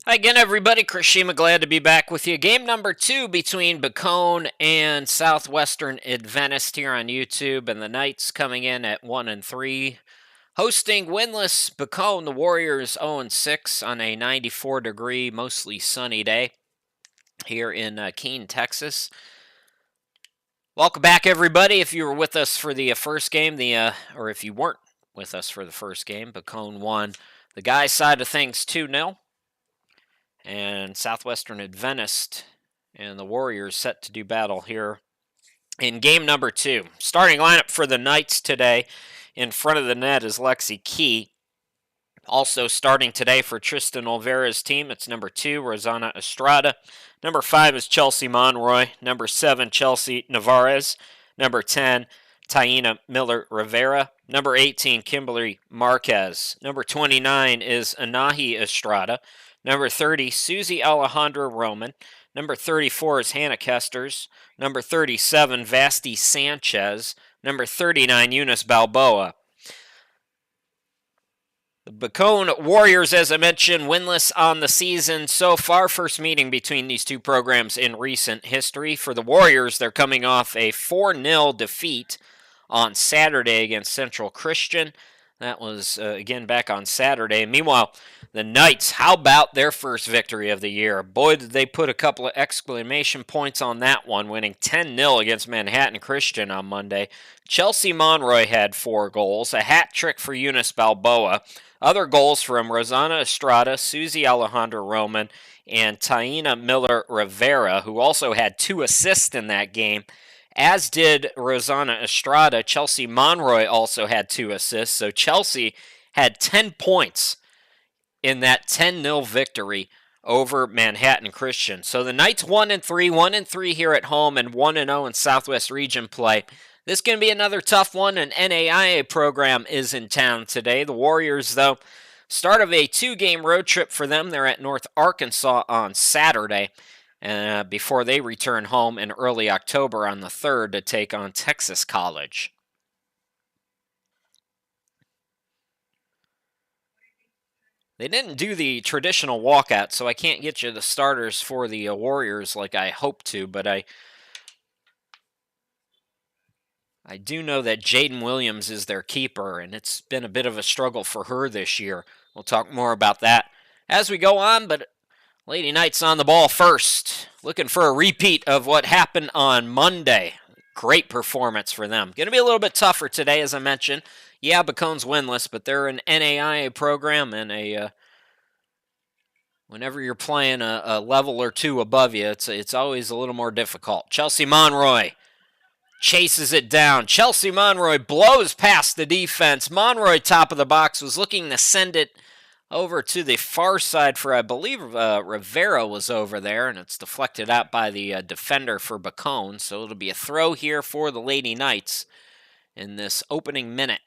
Hi again, everybody. Chris Shima, glad to be back with you. Game number 2 between Bacone and Southwestern Adventist here on YouTube, and the Knights coming in at 1-3. Hosting winless Bacone, the Warriors 0-6 on a 94-degree, mostly sunny day here in Keene, Texas. Welcome back, everybody. If you were with us for the first game, or if you weren't with us for the first game, Bacone won the guys' side of things 2-0. And Southwestern Adventist and the Warriors set to do battle here in game number 2. Starting lineup for the Knights today in front of the net is Lexi Key. Also starting today for Tristan Olvera's team, it's number 2, Rosanna Estrada. Number 5 is Chelsea Monroy. Number 7, Chelsea Navarez. Number 10, Taina Miller Rivera. Number 18, Kimberly Marquez. Number 29 is Anahi Estrada. Number 30, Susie Alejandra Roman. Number 34 is Hannah Kesters. Number 37, Vasti Sanchez. Number 39, Eunice Balboa. The Bacone Warriors, as I mentioned, winless on the season so far. First meeting between these two programs in recent history. For the Warriors, they're coming off a 4-0 defeat on Saturday against Central Christian. That was, again, back on Saturday. Meanwhile, the Knights, how about their first victory of the year? Boy, did they put a couple of exclamation points on that one, winning 10-0 against Manhattan Christian on Monday. Chelsea Monroy had 4 goals, a hat trick for Eunice Balboa. Other goals from Rosanna Estrada, Susie Alejandra Roman, and Taina Miller Rivera, who also had 2 assists in that game, as did Rosanna Estrada. Chelsea Monroy also had 2 assists, so Chelsea had 10 points in that 10-0 victory over Manhattan Christian. So the Knights 1-3, 1-3 here at home, and 1-0 in Southwest Region play. This is going to be another tough one. An NAIA program is in town today. The Warriors, though, start of a 2-game road trip for them. They're at North Arkansas on Saturday before they return home in early October on the 3rd to take on Texas College. They didn't do the traditional walkout, so I can't get you the starters for the Warriors like I hoped to, but I do know that Jaden Williams is their keeper, and it's been a bit of a struggle for her this year. We'll talk more about that as we go on, but Lady Knights on the ball first. Looking for a repeat of what happened on Monday. Great performance for them. Going to be a little bit tougher today, as I mentioned. Yeah, Bacone's winless, but they're an NAIA program, and whenever you're playing a level or two above you, it's always a little more difficult. Chelsea Monroy chases it down. Chelsea Monroy blows past the defense. Monroy, top of the box, was looking to send it over to the far side for, I believe, Rivera was over there, and it's deflected out by the defender for Bacone. So it'll be a throw here for the Lady Knights in this opening minute.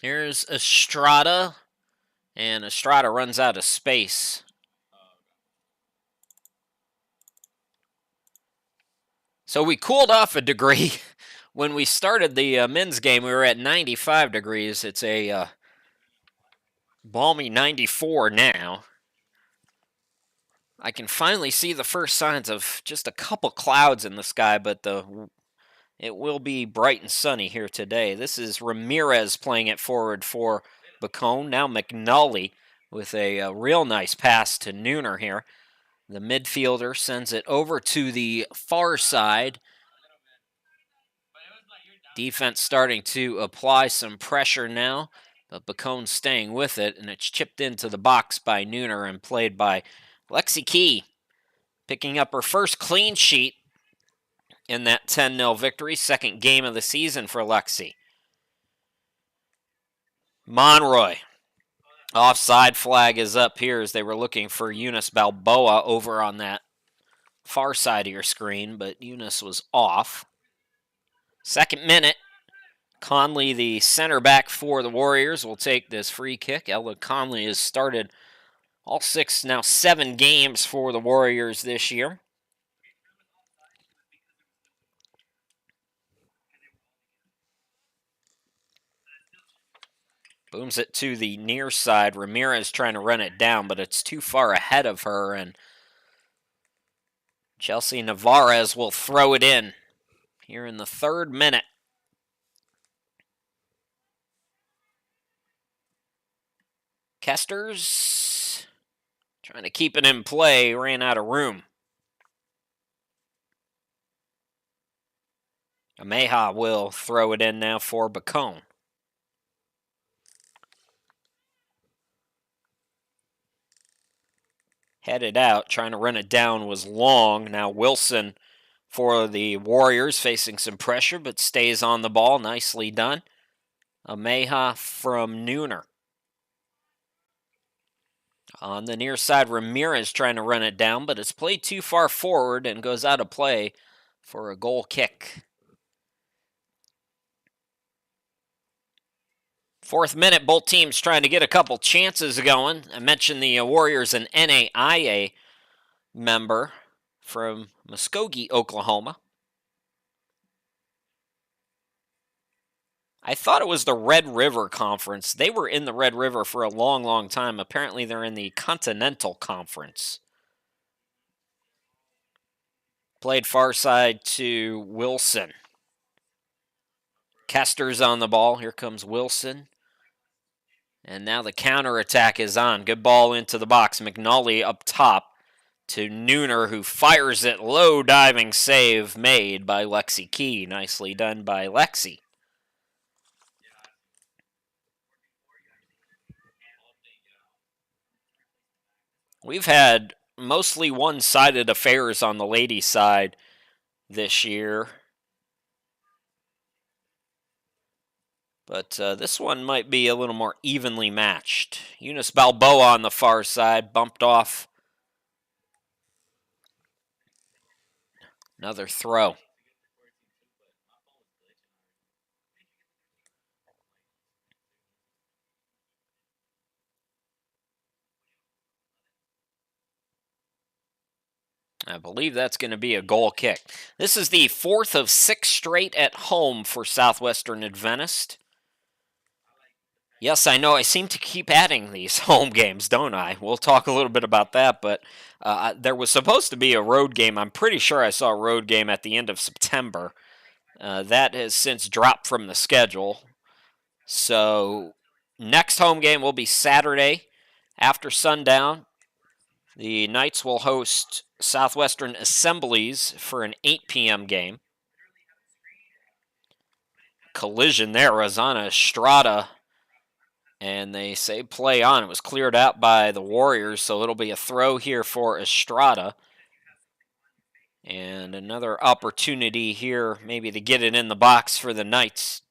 Here's Estrada, and Estrada runs out of space. So we cooled off a degree. When we started the men's game, we were at 95 degrees. It's a balmy 94 now. I can finally see the first signs of just a couple clouds in the sky, but it will be bright and sunny here today. This is Ramirez playing it forward for Bacone. Now McNully with a real nice pass to Nooner here. The midfielder sends it over to the far side. Defense starting to apply some pressure now, but Bacone staying with it, and it's chipped into the box by Nooner and played by Lexi Key, picking up her first clean sheet in that 10-0 victory, second game of the season for Lexi. Monroy. Offside flag is up here as they were looking for Eunice Balboa over on that far side of your screen, but Eunice was off. Second minute. Conley, the center back for the Warriors, will take this free kick. Ella Conley has started all 7 games for the Warriors this year. Booms it to the near side. Ramirez trying to run it down, but it's too far ahead of her, and Chelsea Navarez will throw it in here in the 3rd minute. Kesters trying to keep it in play, ran out of room. Ameja will throw it in now for Bacone. Headed out, trying to run it down was Long. Now Wilson for the Warriors, facing some pressure, but stays on the ball. Nicely done. Ameja from Nooner. On the near side, Ramirez trying to run it down, but it's played too far forward and goes out of play for a goal kick. 4th minute, both teams trying to get a couple chances going. I mentioned the Warriors, an NAIA member from Muskogee, Oklahoma. I thought it was the Red River Conference. They were in the Red River for a long, long time. Apparently, they're in the Continental Conference. Played far side to Wilson. Kester's on the ball. Here comes Wilson. And now the counterattack is on. Good ball into the box. McNally up top to Nooner, who fires it. Low diving save made by Lexi Key. Nicely done by Lexi. We've had mostly one-sided affairs on the ladies' side this year. But this one might be a little more evenly matched. Eunice Balboa on the far side, bumped off. Another throw. I believe that's going to be a goal kick. This is the 4th of 6 straight at home for Southwestern Adventist. Yes, I know. I seem to keep adding these home games, don't I? We'll talk a little bit about that, but there was supposed to be a road game. I'm pretty sure I saw a road game at the end of September. That has since dropped from the schedule. So next home game will be Saturday after sundown. The Knights will host Southwestern Assemblies for an 8 p.m. game. Collision there. Rosanna Estrada. And they say play on. It was cleared out by the Warriors, so it'll be a throw here for Estrada. And another opportunity here maybe to get it in the box for the Knights.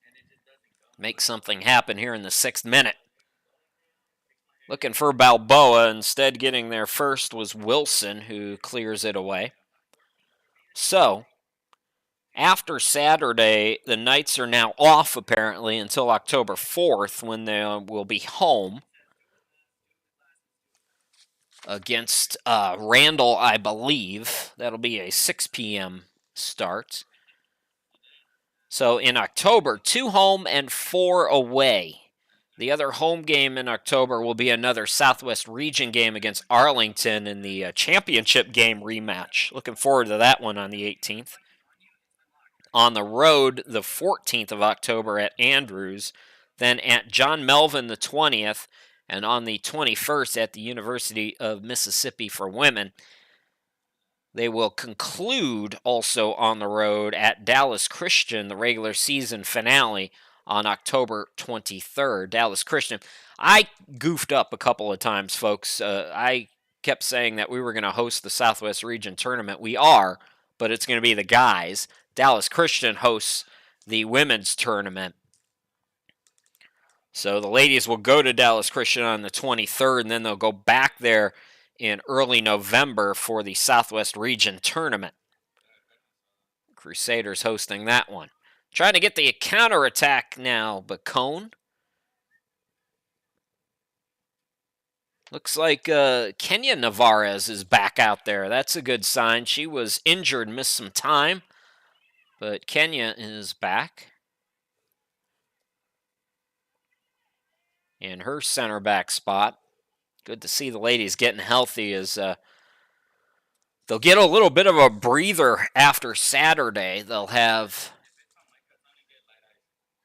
Make something happen here in the 6th minute. Looking for Balboa. Instead, getting there first was Wilson, who clears it away. So, after Saturday, the Knights are now off, apparently, until October 4th, when they will be home against Randall, I believe. That'll be a 6 p.m. start. So, in October, 2 home and 4 away. The other home game in October will be another Southwest Region game against Arlington in the championship game rematch. Looking forward to that one on the 18th. On the road, the 14th of October at Andrews, then at John Melvin the 20th, and on the 21st at the University of Mississippi for women. They will conclude also on the road at Dallas Christian, the regular season finale, on October 23rd. Dallas Christian. I goofed up a couple of times, folks. I kept saying that we were going to host the Southwest Region tournament. We are, but it's going to be the guys. Dallas Christian hosts the women's tournament. So the ladies will go to Dallas Christian on the 23rd, and then they'll go back there in early November for the Southwest Region tournament. Crusaders hosting that one. Trying to get the counterattack now, Bacone. Looks like Kenya Navarez is back out there. That's a good sign. She was injured, missed some time, but Kenya is back. in her center back spot. Good to see the ladies getting healthy as they'll get a little bit of a breather after Saturday. They'll have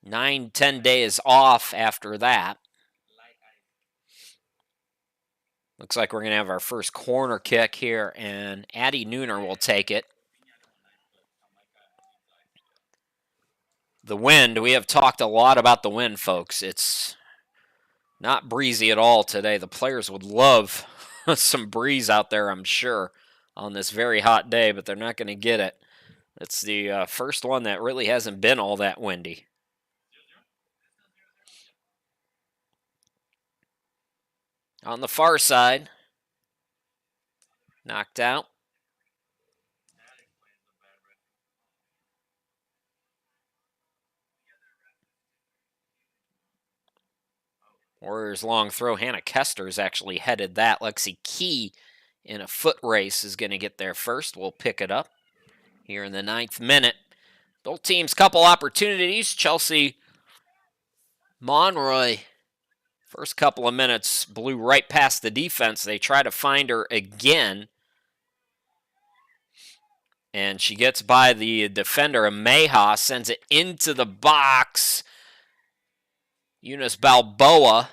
9-10 days off after that. Looks like we're going to have our first corner kick here, and Addie Nooner will take it. The wind, we have talked a lot about the wind, folks. It's not breezy at all today. The players would love some breeze out there, I'm sure, on this very hot day, but they're not going to get it. It's the first one that really hasn't been all that windy. On the far side, knocked out. Warriors long throw. Hannah Kester's actually headed that. Lexi Key in a foot race is going to get there first. We'll pick it up here in the 9th minute. Both teams couple opportunities. Chelsea Monroy, first couple of minutes, blew right past the defense. They try to find her again. And she gets by the defender, Ameja, sends it into the box. Eunice Balboa,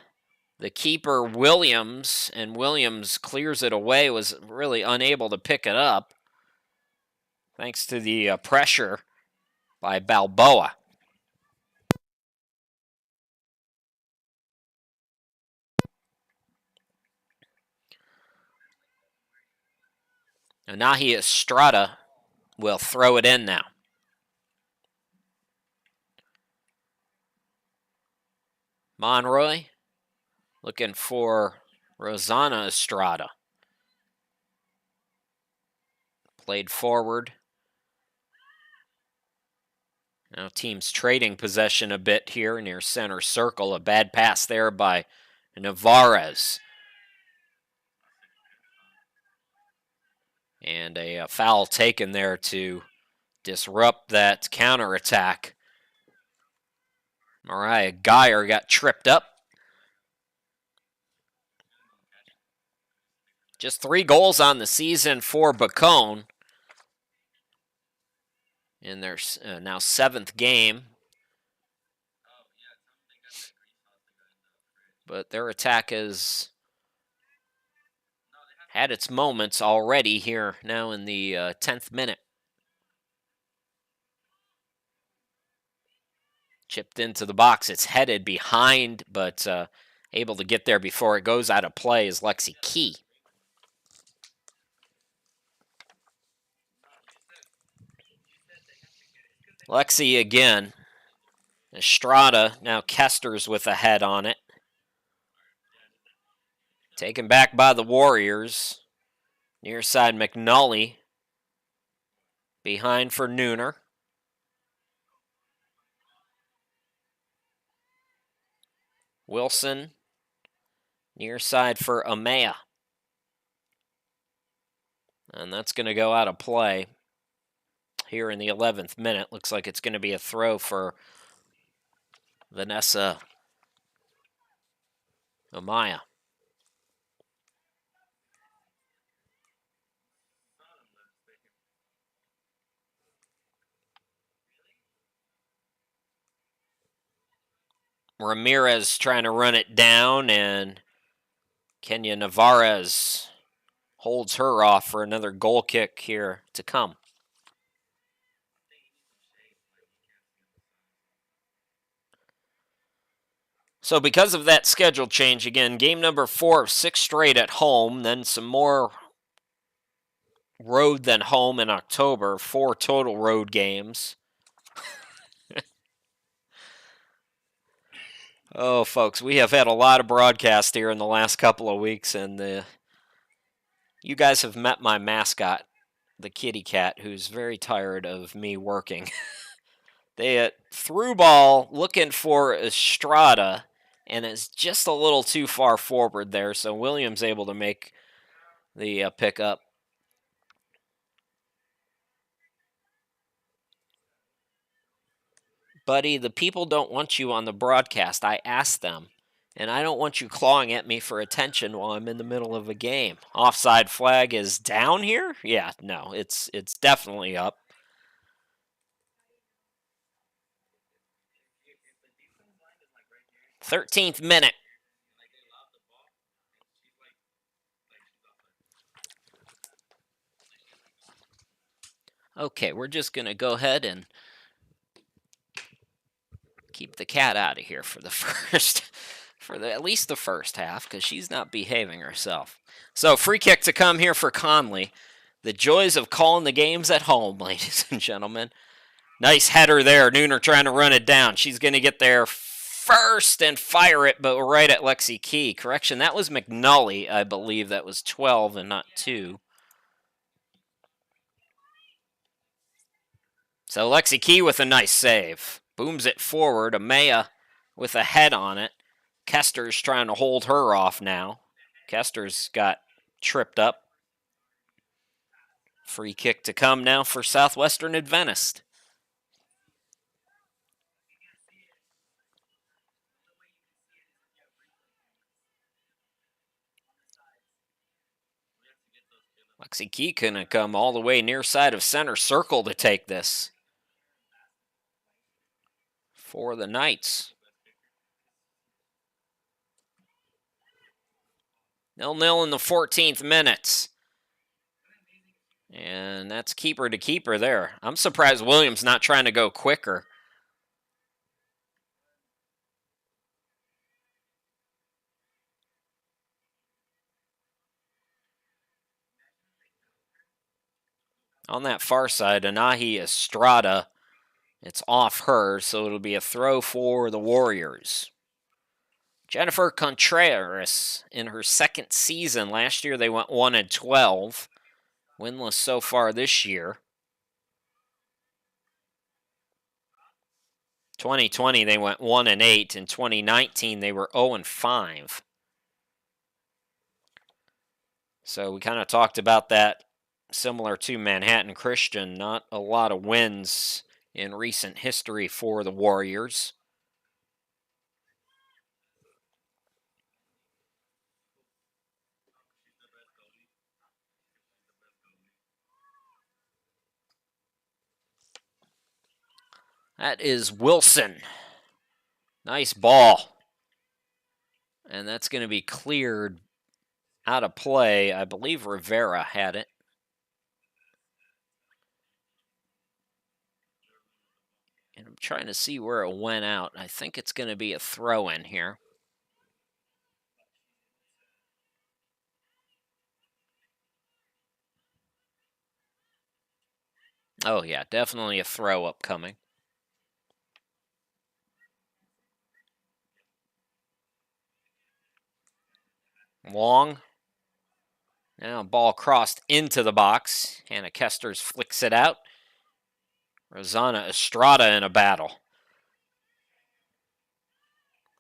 the keeper, Williams, and Williams clears it away, was really unable to pick it up thanks to the pressure by Balboa. Anahi Estrada will throw it in now. Monroy looking for Rosanna Estrada. Played forward. Now teams trading possession a bit here near center circle. A bad pass there by Navarez. And a foul taken there to disrupt that counterattack. Mariah Geyer got tripped up. Just 3 goals on the season for Bacone in their now 7th game. But their attack has had its moments already here now in the 10th minute. Chipped into the box. It's headed behind, but able to get there before it goes out of play is Lexi Key. Lexi again. Estrada, now Kester's with a head on it. Taken back by the Warriors. Near side McNully. Behind for Nooner. Wilson. Near side for Amaya. And that's going to go out of play here in the 11th minute. Looks like it's going to be a throw for Vanessa Amaya. Ramirez trying to run it down, and Kenya Navarez holds her off for another goal kick here to come. So because of that schedule change, again, game number 4 of 6 straight at home, then some more road than home in October, 4 total road games. Oh, folks, we have had a lot of broadcast here in the last couple of weeks, and you guys have met my mascot, the kitty cat, who's very tired of me working. They threw ball looking for Estrada, and it's just a little too far forward there, so Williams able to make the pickup. Buddy, the people don't want you on the broadcast. I asked them And I don't want you clawing at me for attention while I'm in the middle of a game. Offside flag is down here? Yeah, no, it's definitely up. 13th minute. Okay, we're just going to go ahead and keep the cat out of here for the at least the first half, because she's not behaving herself. So free kick to come here for Conley. The joys of calling the games at home, ladies and gentlemen. Nice header there. Nooner trying to run it down. She's going to get there first and fire it, but right at Lexi Key. Correction, that was McNully, I believe. That was 12 and not 2. So Lexi Key with a nice save. Booms it forward. Amaya with a head on it. Kester's trying to hold her off now. Kester's got tripped up. Free kick to come now for Southwestern Adventist. Lexi Key gonna come all the way near side of center circle to take this for the Knights. 0-0 in the 14th minute. And that's keeper to keeper there. I'm surprised Williams not trying to go quicker. On that far side, Anahi Estrada. It's off her, so it'll be a throw for the Warriors. Jennifer Contreras in her second season. Last year they went 1-12. Winless so far this year. 2020 they went 1-8. In 2019 they were 0-5. So we kind of talked about that, similar to Manhattan Christian. Not a lot of wins in recent history for the Warriors. That is Wilson. Nice ball. And that's going to be cleared out of play. I believe Rivera had it. And I'm trying to see where it went out. I think it's going to be a throw in here. Oh, yeah, definitely a throw upcoming. Long. Now ball crossed into the box. Hannah Kesters flicks it out. Rosanna Estrada in a battle.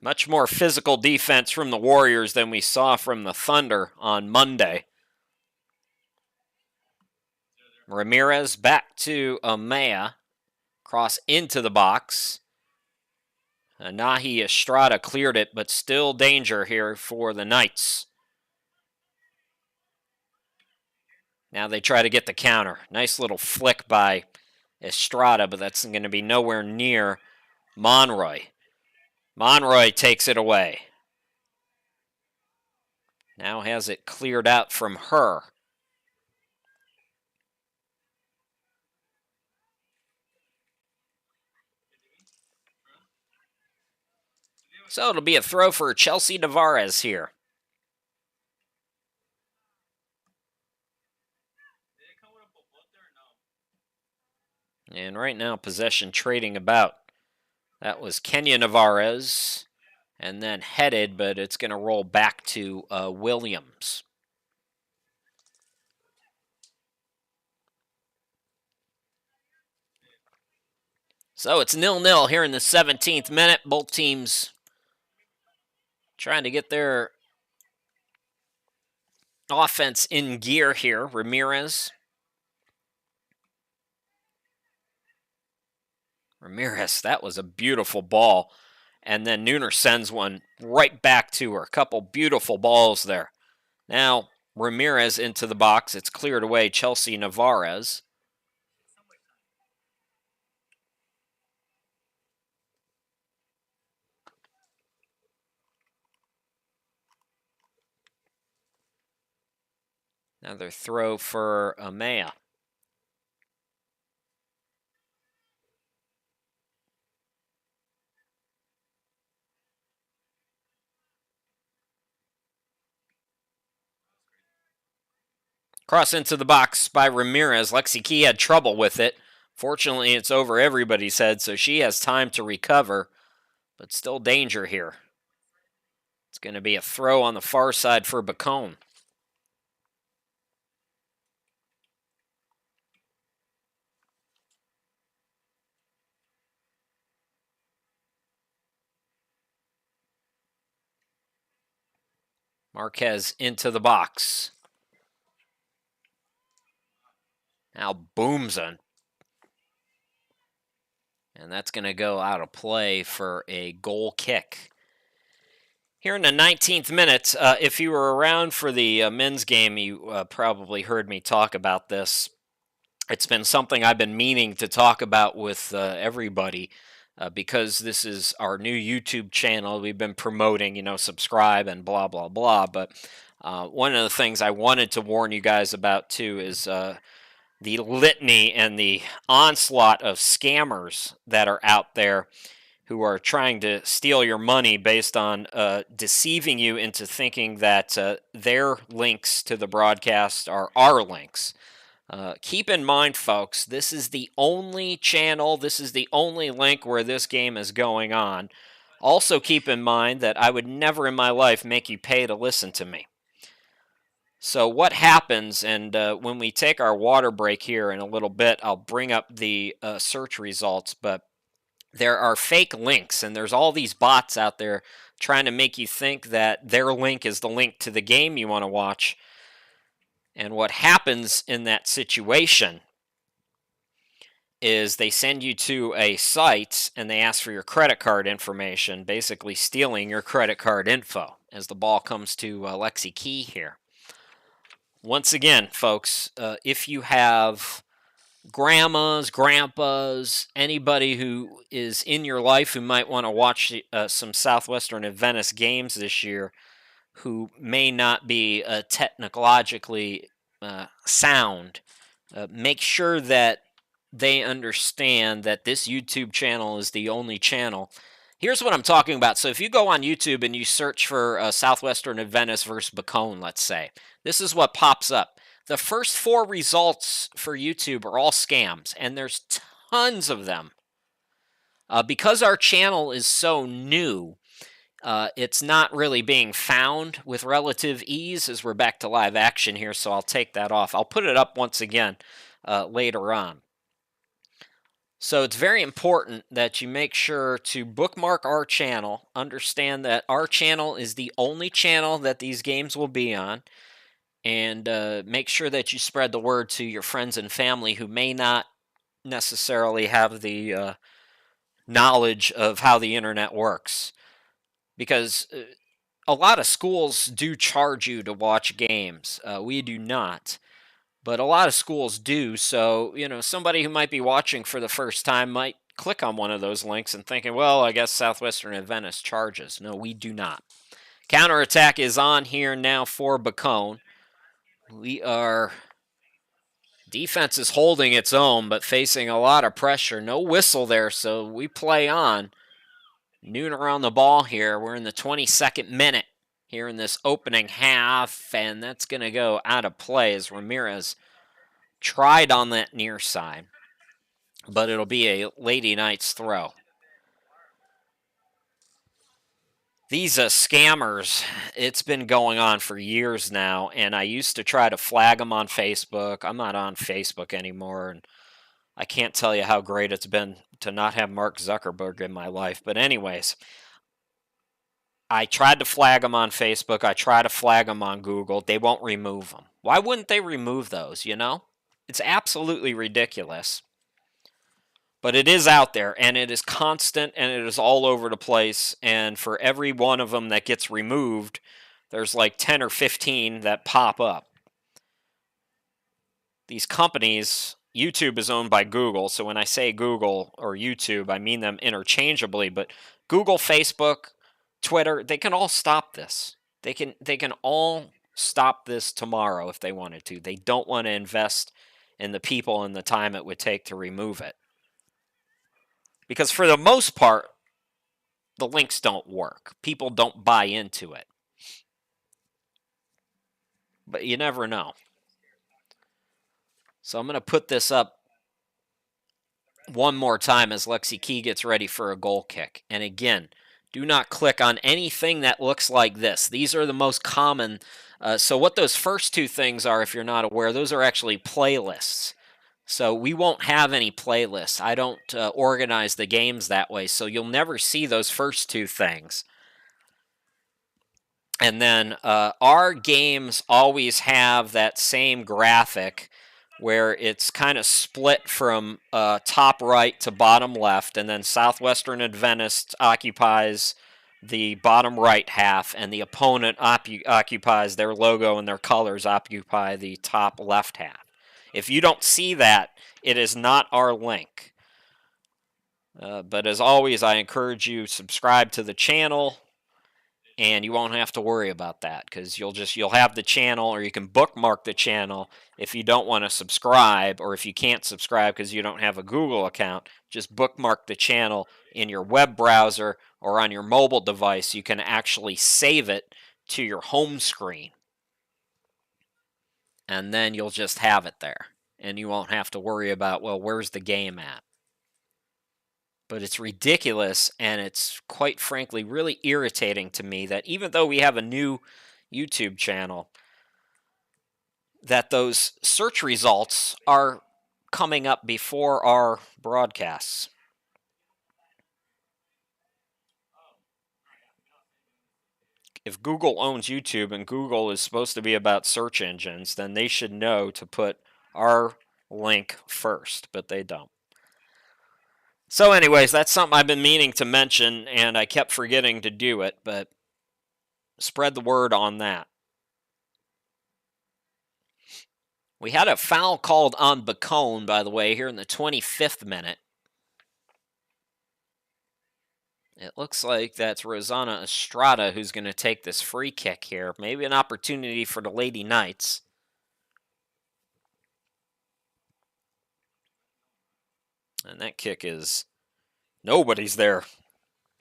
Much more physical defense from the Warriors than we saw from the Thunder on Monday. Ramirez back to Amaya. Cross into the box. Nahi Estrada cleared it, but still danger here for the Knights. Now they try to get the counter. Nice little flick by Estrada, but that's going to be nowhere near Monroy. Monroy takes it away. Now has it cleared out from her. So it'll be a throw for Chelsea Navarez here. And right now, possession trading about. That was Kenya Navarez. And then headed, but it's going to roll back to Williams. So it's 0-0 here in the 17th minute. Both teams trying to get their offense in gear here. Ramirez, that was a beautiful ball. And then Nooner sends one right back to her. A couple beautiful balls there. Now Ramirez into the box. It's cleared away. Chelsea Navarez. Another throw for Amaya. Cross into the box by Ramirez. Lexi Key had trouble with it. Fortunately, it's over everybody's head, so she has time to recover, but still danger here. It's going to be a throw on the far side for Bacone. Marquez into the box. Now Boomson. And that's going to go out of play for a goal kick. Here in the 19th minute, if you were around for the men's game, you probably heard me talk about this. It's been something I've been meaning to talk about with everybody because this is our new YouTube channel. We've been promoting, subscribe and blah, blah, blah. But one of the things I wanted to warn you guys about, too, is the litany and the onslaught of scammers that are out there who are trying to steal your money based on deceiving you into thinking that their links to the broadcast are our links. Keep in mind, folks, this is the only channel, this is the only link where this game is going on. Also keep in mind that I would never in my life make you pay to listen to me. So what happens, and when we take our water break here in a little bit, I'll bring up the search results, but there are fake links, and there's all these bots out there trying to make you think that their link is the link to the game you want to watch. And what happens in that situation is they send you to a site and they ask for your credit card information, basically stealing your credit card info as the ball comes to Lexi Key here. Once again, folks, if you have grandmas, grandpas, anybody who is in your life who might want to watch some Southwestern Adventist games this year who may not be technologically sound, make sure that they understand that this YouTube channel is the only channel. Here's what I'm talking about. So if you go on YouTube and you search for Southwestern Adventist versus Bacone, let's say, this is what pops up. The first 4 results for YouTube are all scams, and there's tons of them. Because our channel is so new, it's not really being found with relative ease as we're back to live action here, so I'll take that off. I'll put it up once again later on. So it's very important that you make sure to bookmark our channel, understand that our channel is the only channel that these games will be on, and make sure that you spread the word to your friends and family who may not necessarily have the knowledge of how the internet works. Because a lot of schools do charge you to watch games. We do not. But a lot of schools do, so, somebody who might be watching for the first time might click on one of those links and thinking, well, I guess Southwestern Adventist charges. No, we do not. Counterattack is on here now for Bacone. Defense is holding its own, but facing a lot of pressure. No whistle there, so we play on. Nooner on the ball here. We're in the 22nd minute here in this opening half, and that's going to go out of play as Ramirez tried on that near side, but it'll be a Lady Knights throw. These scammers, it's been going on for years now, and I used to try to flag them on Facebook. I'm not on Facebook anymore, and I can't tell you how great it's been to not have Mark Zuckerberg in my life. But anyways, I tried to flag them on Facebook. I try to flag them on Google. They won't remove them. Why wouldn't they remove those, It's absolutely ridiculous. But it is out there, and it is constant, and it is all over the place. And for every one of them that gets removed, there's like 10 or 15 that pop up. These companies, YouTube is owned by Google. So when I say Google or YouTube, I mean them interchangeably. But Google, Facebook, Twitter, they can all stop this. They can all stop this tomorrow if they wanted to. They don't want to invest in the people and the time it would take to remove it. Because for the most part, the links don't work. People don't buy into it. But you never know. So I'm going to put this up one more time as Lexi Key gets ready for a goal kick. And again, do not click on anything that looks like this. These are the most common. So what those first two things are, if you're not aware, those are actually playlists. So we won't have any playlists. I don't organize the games that way, so you'll never see those first two things. And then our games always have that same graphic where it's kind of split from top right to bottom left, and then Southwestern Adventist occupies the bottom right half, and the opponent occupies their logo and their colors occupy the top left half. If you don't see that, it is not our link. But as always, I encourage you subscribe to the channel, and you won't have to worry about that because you'll have the channel, or you can bookmark the channel if you don't want to subscribe, or if you can't subscribe because you don't have a Google account. Just bookmark the channel in your web browser or on your mobile device. You can actually save it to your home screen, and then you'll just have it there, and you won't have to worry about, well, where's the game at? But it's ridiculous, and it's quite frankly really irritating to me that even though we have a new YouTube channel, that those search results are coming up before our broadcasts. If Google owns YouTube and Google is supposed to be about search engines, then they should know to put our link first, but they don't. So anyways, that's something I've been meaning to mention, and I kept forgetting to do it, but spread the word on that. We had a foul called on Bacone, by the way, here in the 25th minute. It looks like that's Rosanna Estrada who's going to take this free kick here. Maybe an opportunity for the Lady Knights. And that kick is... nobody's there.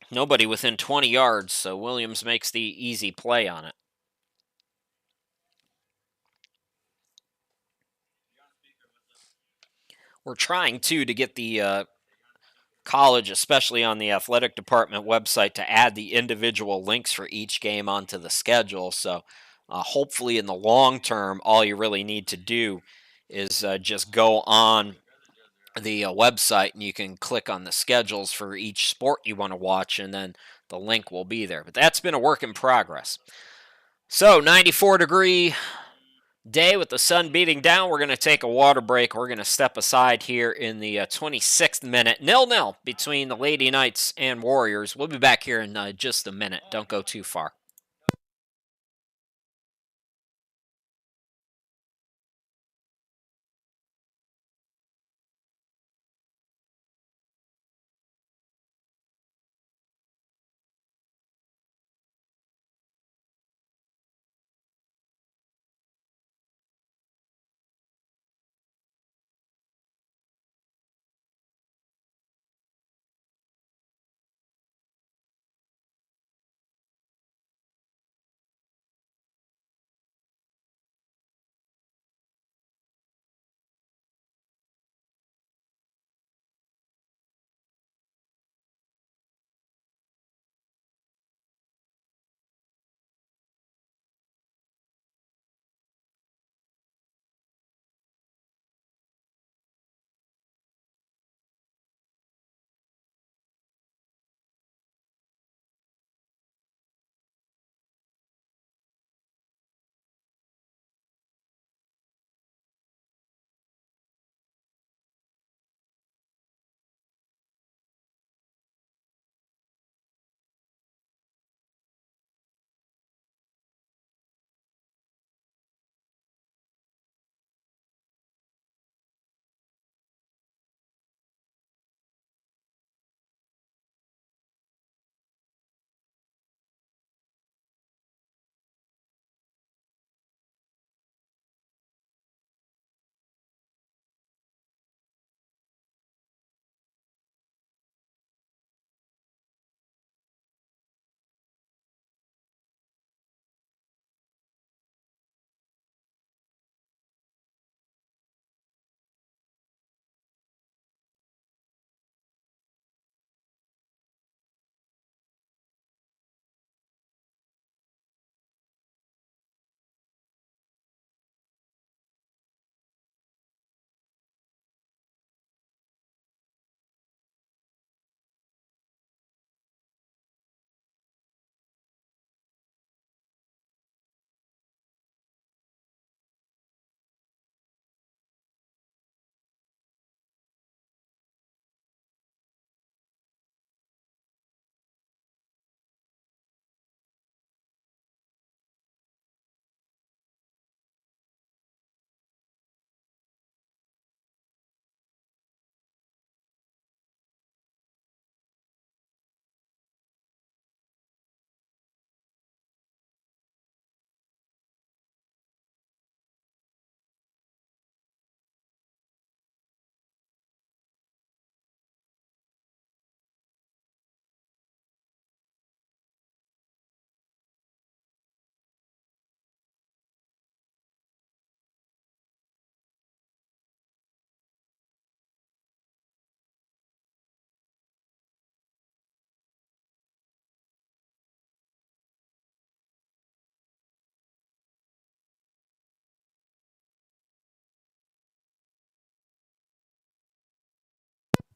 Nobody within 20 yards, so Williams makes the easy play on it. We're trying, too, to get the college, especially on the athletic department website, to add the individual links for each game onto the schedule. So hopefully in the long term, all you really need to do is just go on the website and you can click on the schedules for each sport you want to watch, and then the link will be there. But that's been a work in progress. So 94-degree day with the sun beating down. We're going to take a water break. We're going to step aside here in the 26th minute. 0-0 between the Lady Knights and Warriors. We'll be back here in just a minute. Don't go too far.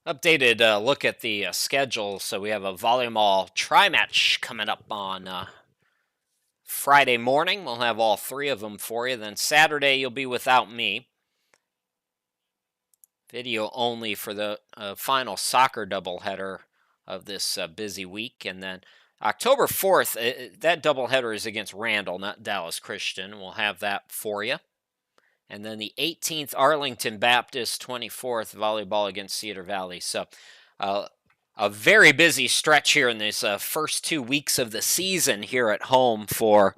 Updated look at the schedule. So we have a volleyball tri-match coming up on Friday morning. We'll have all three of them for you. Then Saturday, you'll be without me. Video only for the final soccer doubleheader of this busy week. And then October 4th, that doubleheader is against Randall, not Dallas Christian. We'll have that for you. And then the 18th, Arlington Baptist, 24th, volleyball against Cedar Valley. So a very busy stretch here in these first 2 weeks of the season here at home for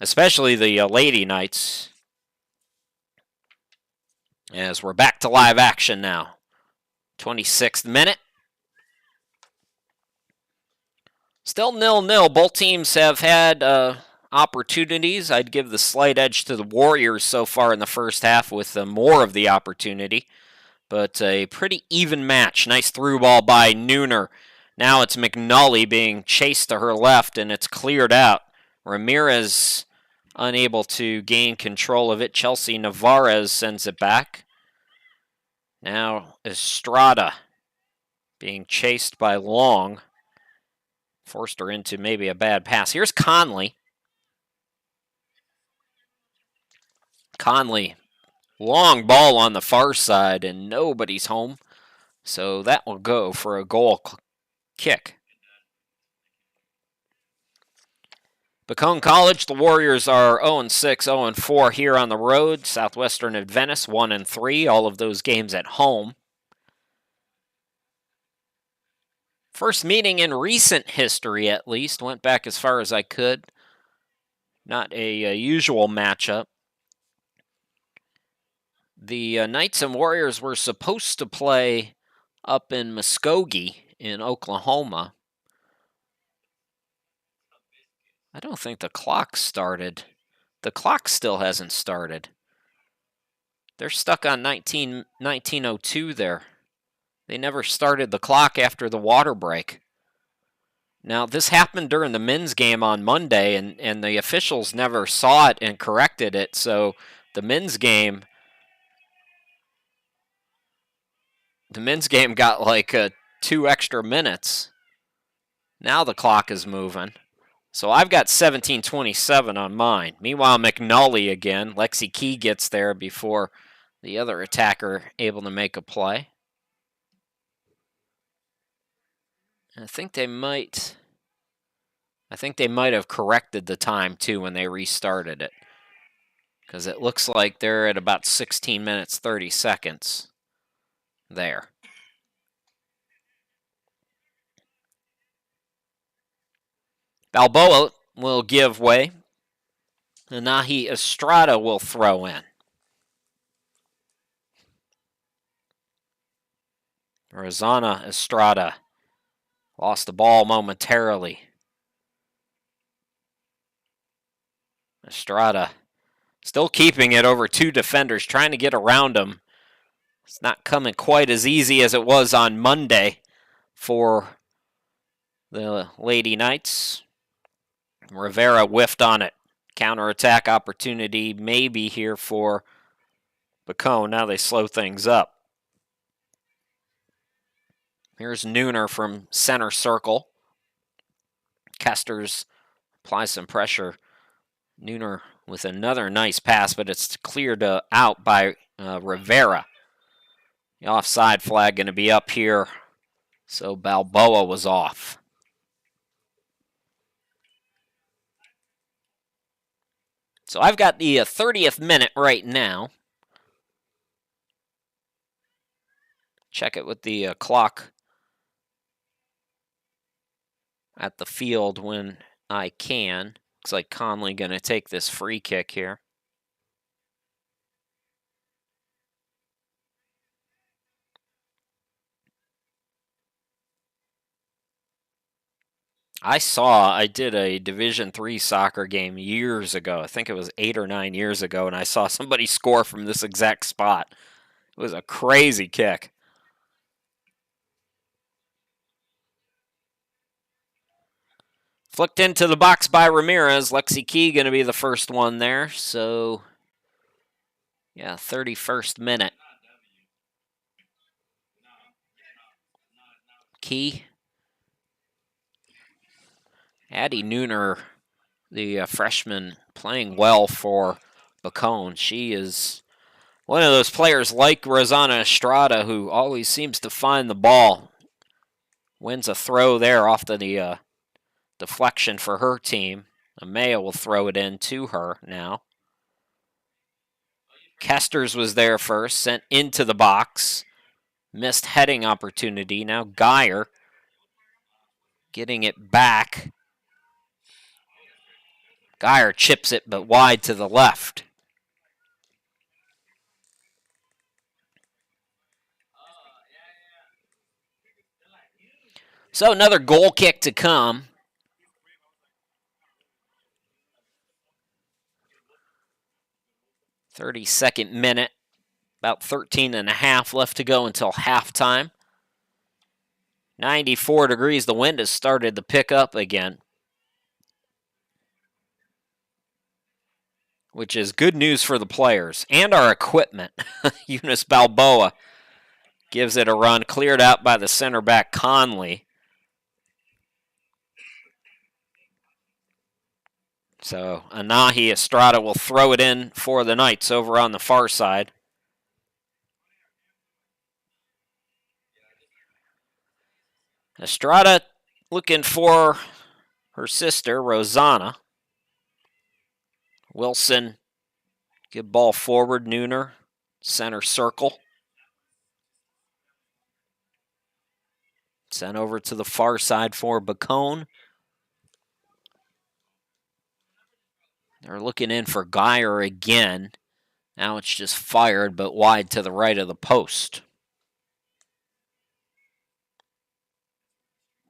especially the Lady Knights. As we're back to live action now. 26th minute. Still 0-0. Both teams have had opportunities. I'd give the slight edge to the Warriors so far in the first half with more of the opportunity. But a pretty even match. Nice through ball by Nooner. Now it's McNully being chased to her left, and it's cleared out. Ramirez unable to gain control of it. Chelsea Navarez sends it back. Now Estrada being chased by Long. Forced her into maybe a bad pass. Here's Conley. Conley, long ball on the far side, and nobody's home. So that will go for a goal kick. Bacone College, the Warriors are 0-6, 0-4 here on the road. Southwestern Adventist 1-3, all of those games at home. First meeting in recent history, at least. Went back as far as I could. Not a usual matchup. The Knights and Warriors were supposed to play up in Muskogee in Oklahoma. I don't think the clock started. The clock still hasn't started. They're stuck on 1902 there. They never started the clock after the water break. Now, this happened during the men's game on Monday, and the officials never saw it and corrected it. So the men's game got like 2 extra minutes. Now the clock is moving. So I've got 17:27 on mine. Meanwhile, McNully again. Lexi Key gets there before the other attacker able to make a play. I think they might have corrected the time too when they restarted it, because it looks like they're at about 16 minutes 30 seconds there. Balboa will give way. Anahi Estrada will throw in. Rosanna Estrada lost the ball momentarily. Estrada still keeping it over 2 defenders, trying to get around them. It's not coming quite as easy as it was on Monday for the Lady Knights. Rivera whiffed on it. Counterattack opportunity maybe here for Bacone. Now they slow things up. Here's Nooner from center circle. Kesters applies some pressure. Nooner with another nice pass, but it's cleared out by Rivera. The offside flag going to be up here, so Balboa was off. So I've got the 30th minute right now. Check it with the clock at the field when I can. Looks like Conley going to take this free kick here. I did a Division III soccer game years ago. I think it was 8 or 9 years ago, and I saw somebody score from this exact spot. It was a crazy kick. Flicked into the box by Ramirez. Lexi Key going to be the first one there. So, yeah, 31st minute. Key. Addie Nooner, the freshman, playing well for Bacone. She is one of those players like Rosanna Estrada who always seems to find the ball. Wins a throw there off the deflection for her team. Amaya will throw it in to her now. Kesters was there first, sent into the box. Missed heading opportunity. Now Geyer getting it back. Geyer chips it, but wide to the left. So another goal kick to come. .32 minute. About 13 and a half left to go until halftime. 94 degrees. The wind has started to pick up again, which is good news for the players and our equipment. Eunice Balboa gives it a run, cleared out by the center back Conley. So Anahi Estrada will throw it in for the Knights over on the far side. Estrada looking for her sister, Rosanna. Wilson, good ball forward, Nooner, center circle. Sent over to the far side for Bacone. They're looking in for Geyer again. Now it's just fired, but wide to the right of the post.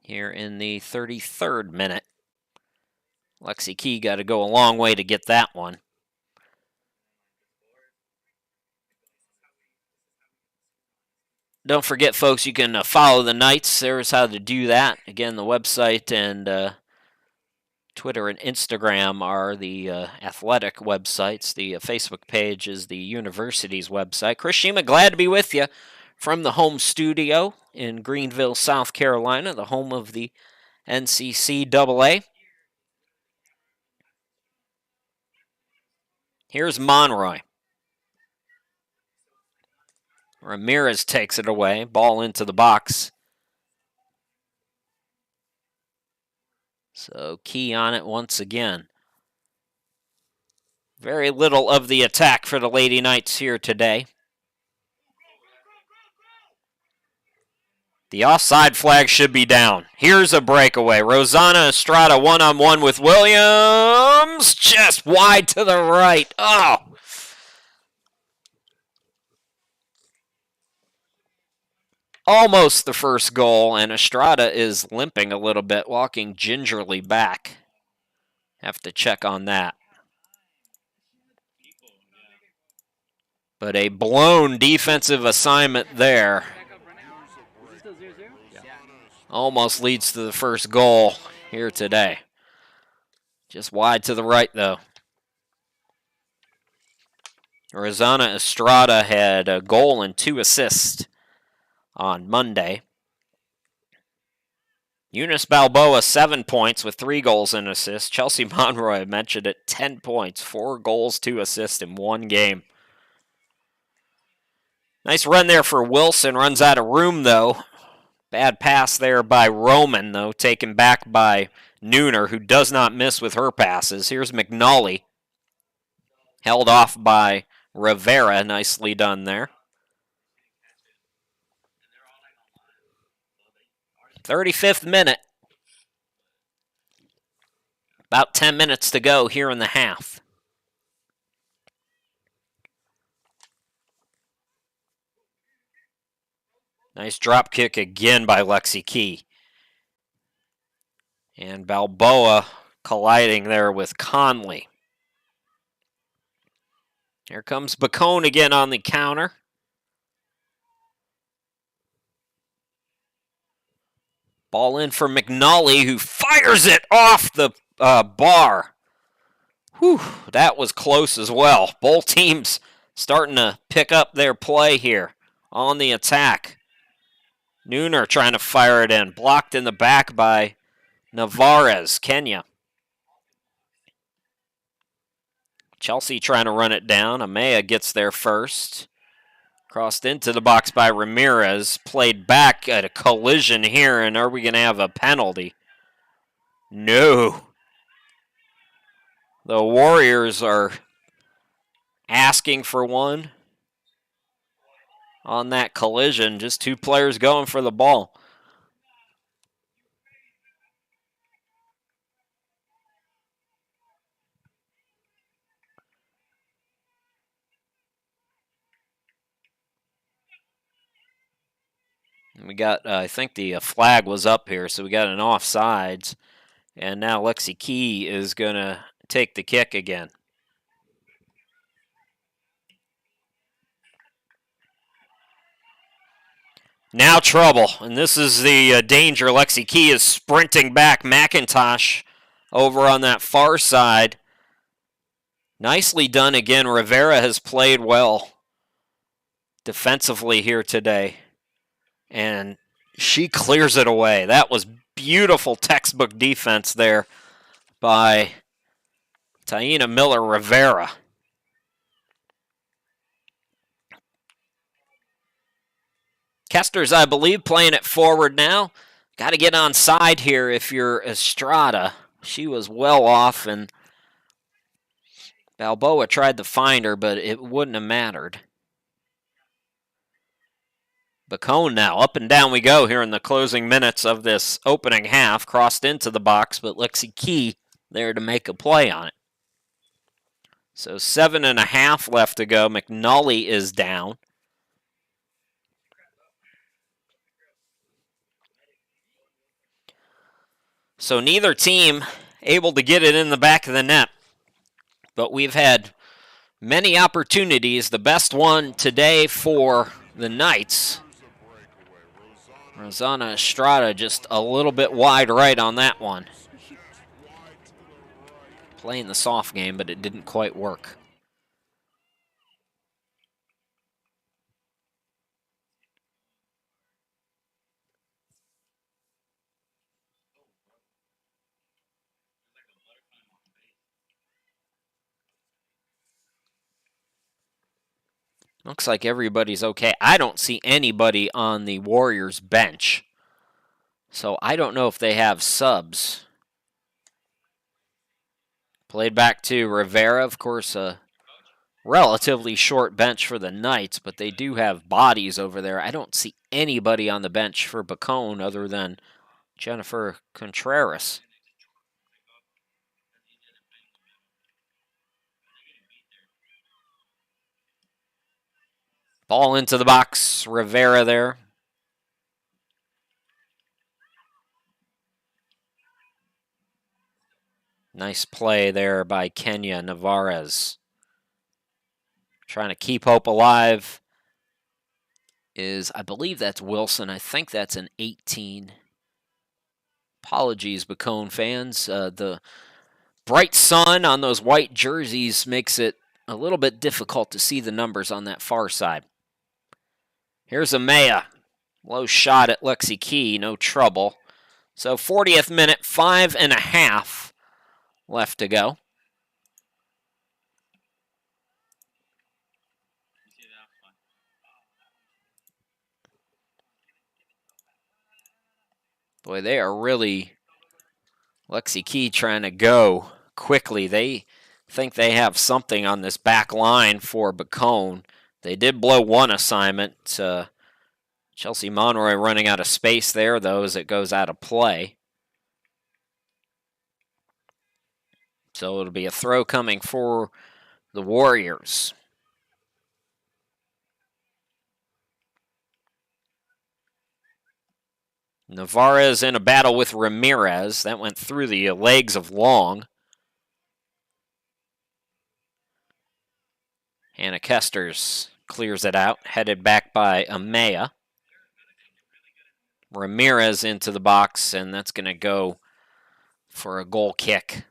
Here in the 33rd minute. Lexi Key got to go a long way to get that one. Don't forget, folks, you can follow the Knights. There's how to do that. Again, the website and Twitter and Instagram are the athletic websites. The Facebook page is the university's website. Chris Shima, glad to be with you from the home studio in Greenville, South Carolina, the home of the NCCAA. Here's Monroy. Ramirez takes it away. Ball into the box. So Key on it once again. Very little of the attack for the Lady Knights here today. The offside flag should be down. Here's a breakaway. Rosanna Estrada one-on-one with Williams. Just wide to the right. Oh! Almost the first goal, and Estrada is limping a little bit, walking gingerly back. Have to check on that. But a blown defensive assignment there. Almost leads to the first goal here today. Just wide to the right, though. Rosanna Estrada had a goal and 2 assists on Monday. Eunice Balboa, 7 points with 3 goals and assists. Chelsea Monroy, I mentioned it, 10 points, 4 goals, 2 assists in 1 game. Nice run there for Wilson. Runs out of room, though. Bad pass there by Roman, though, taken back by Nooner, who does not miss with her passes. Here's McNally. Held off by Rivera. Nicely done there. 35th minute. About 10 minutes to go here in the half. Nice drop kick again by Lexi Key. And Balboa colliding there with Conley. Here comes Bacone again on the counter. Ball in for McNally, who fires it off the bar. Whew, that was close as well. Both teams starting to pick up their play here on the attack. Nooner trying to fire it in. Blocked in the back by Navarez, Kenya. Chelsea trying to run it down. Amaya gets there first. Crossed into the box by Ramirez. Played back at a collision here, and are we going to have a penalty? No. The Warriors are asking for one on that collision. Just two players going for the ball. We got, I think the flag was up here, so we got an offsides. And now Lexi Key is going to take the kick again. Now trouble, and this is the danger. Lexi Key is sprinting back. McIntosh over on that far side. Nicely done again. Rivera has played well defensively here today. And she clears it away. That was beautiful textbook defense there by Taina Miller-Rivera. Kester's, I believe, playing it forward now. Got to get on side here if you're Estrada. She was well off, and Balboa tried to find her, but it wouldn't have mattered. Bacone now, up and down we go here in the closing minutes of this opening half. Crossed into the box, but Lexi Key there to make a play on it. So 7.5 left to go. McNully is down. So neither team able to get it in the back of the net. But we've had many opportunities. The best one today for the Knights. Rosanna Estrada just a little bit wide right on that one. Playing the soft game, but it didn't quite work. Looks like everybody's okay. I don't see anybody on the Warriors bench. So I don't know if they have subs. Played back to Rivera, of course, a relatively short bench for the Knights, but they do have bodies over there. I don't see anybody on the bench for Bacone other than Jennifer Contreras. Ball into the box. Rivera there. Nice play there by Kenya Navarez. Trying to keep hope alive is, I believe that's Wilson. I think that's an 18. Apologies, Bacone fans. The bright sun on those white jerseys makes it a little bit difficult to see the numbers on that far side. Here's Amaya. Low shot at Lexi Key. No trouble. So 40th minute, 5.5 left to go. Boy, they are really, Lexi Key trying to go quickly. They think they have something on this back line for Bacone. They did blow one assignment. Chelsea Monroy running out of space there, though, as it goes out of play. So it'll be a throw coming for the Warriors. Navarez in a battle with Ramirez. That went through the legs of Long. Hannah Kesters clears it out, headed back by Amaya. Ramirez into the box, and that's going to go for a goal kick.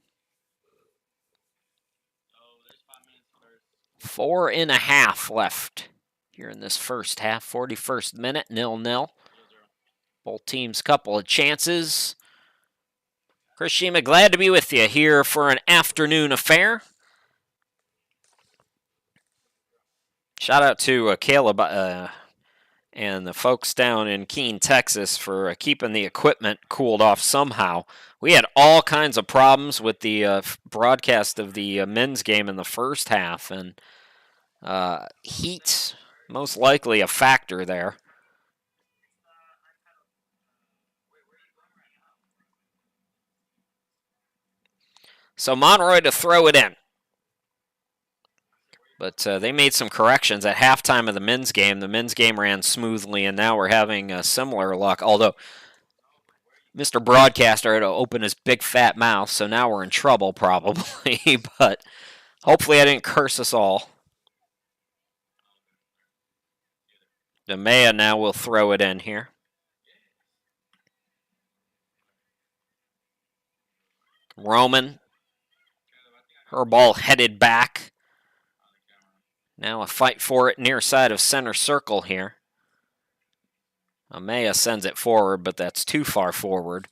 4.5 left here in this first half. 41st minute, 0-0. Both teams couple of chances. Chris Shima, glad to be with you here for an afternoon affair. Shout out to Caleb and the folks down in Keene, Texas for keeping the equipment cooled off somehow. We had all kinds of problems with the broadcast of the men's game in the first half, and heat most likely a factor there. So Monroy to throw it in. But they made some corrections at halftime of the men's game. The men's game ran smoothly, and now we're having similar luck. Although Mr. Broadcaster had to open his big fat mouth, so now we're in trouble probably. But hopefully I didn't curse us all. DeMea now will throw it in here. Roman. Her ball headed back. Now a fight for it near side of center circle here. Amaya sends it forward, but that's too far forward.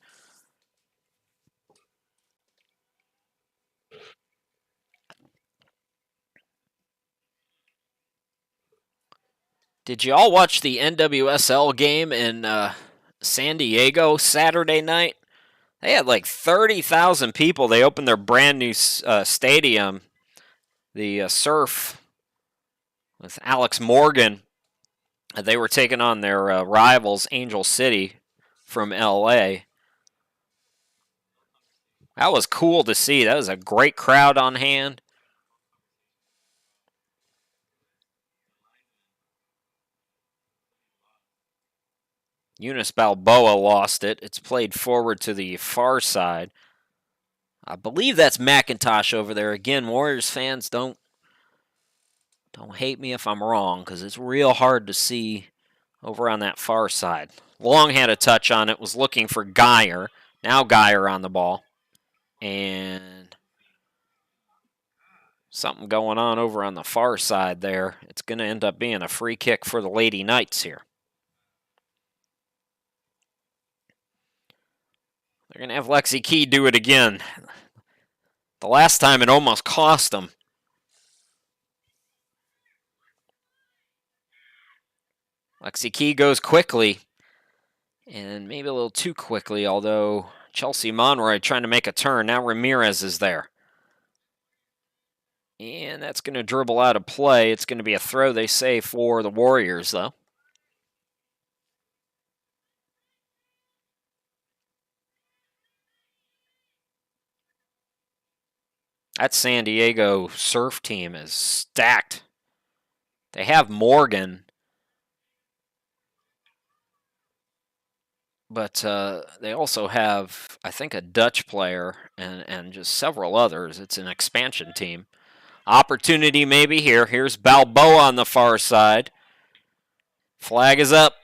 Did you all watch the NWSL game in San Diego Saturday night? They had like 30,000 people. They opened their brand new stadium, the Surf, with Alex Morgan. They were taking on their rivals, Angel City, from LA. That was cool to see. That was a great crowd on hand. Eunice Balboa lost it. It's played forward to the far side. I believe that's McIntosh over there. Again, Warriors fans, don't hate me if I'm wrong, because it's real hard to see over on that far side. Long had a touch on it, was looking for Geyer. Now Geyer on the ball. And something going on over on the far side there. It's going to end up being a free kick for the Lady Knights here. They're going to have Lexi Key do it again. The last time it almost cost them. Lexi Key goes quickly. And maybe a little too quickly, although Chelsea Monroy trying to make a turn. Now Ramirez is there. And that's going to dribble out of play. It's going to be a throw, they say, for the Warriors, though. That San Diego Surf team is stacked. They have Morgan, but they also have, I think, a Dutch player and just several others. It's an expansion team. Opportunity maybe here. Here's Balboa on the far side. Flag is up.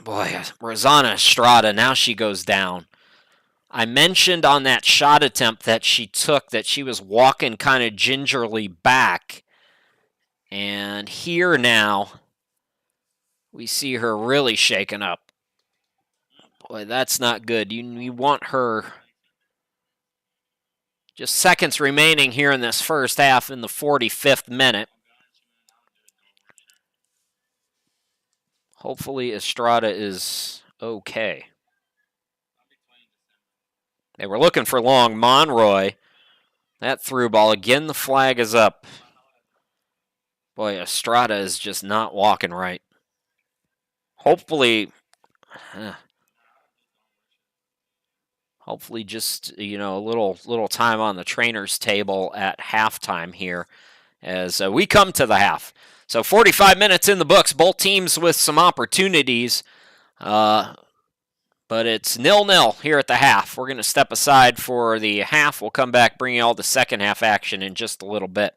Boy, Rosanna Estrada, now she goes down. I mentioned on that shot attempt that she took that she was walking kind of gingerly back. And here now, we see her really shaken up. Boy, that's not good. You want her. Just seconds remaining here in this first half in the 45th minute. Hopefully Estrada is okay. They were looking for long. Monroy. That through ball. Again, the flag is up. Boy, Estrada is just not walking right. Hopefully just, a little time on the trainer's table at halftime here as we come to the half. So 45 minutes in the books, both teams with some opportunities, but it's 0-0 here at the half. We're going to step aside for the half. We'll come back, bring you all the second half action in just a little bit.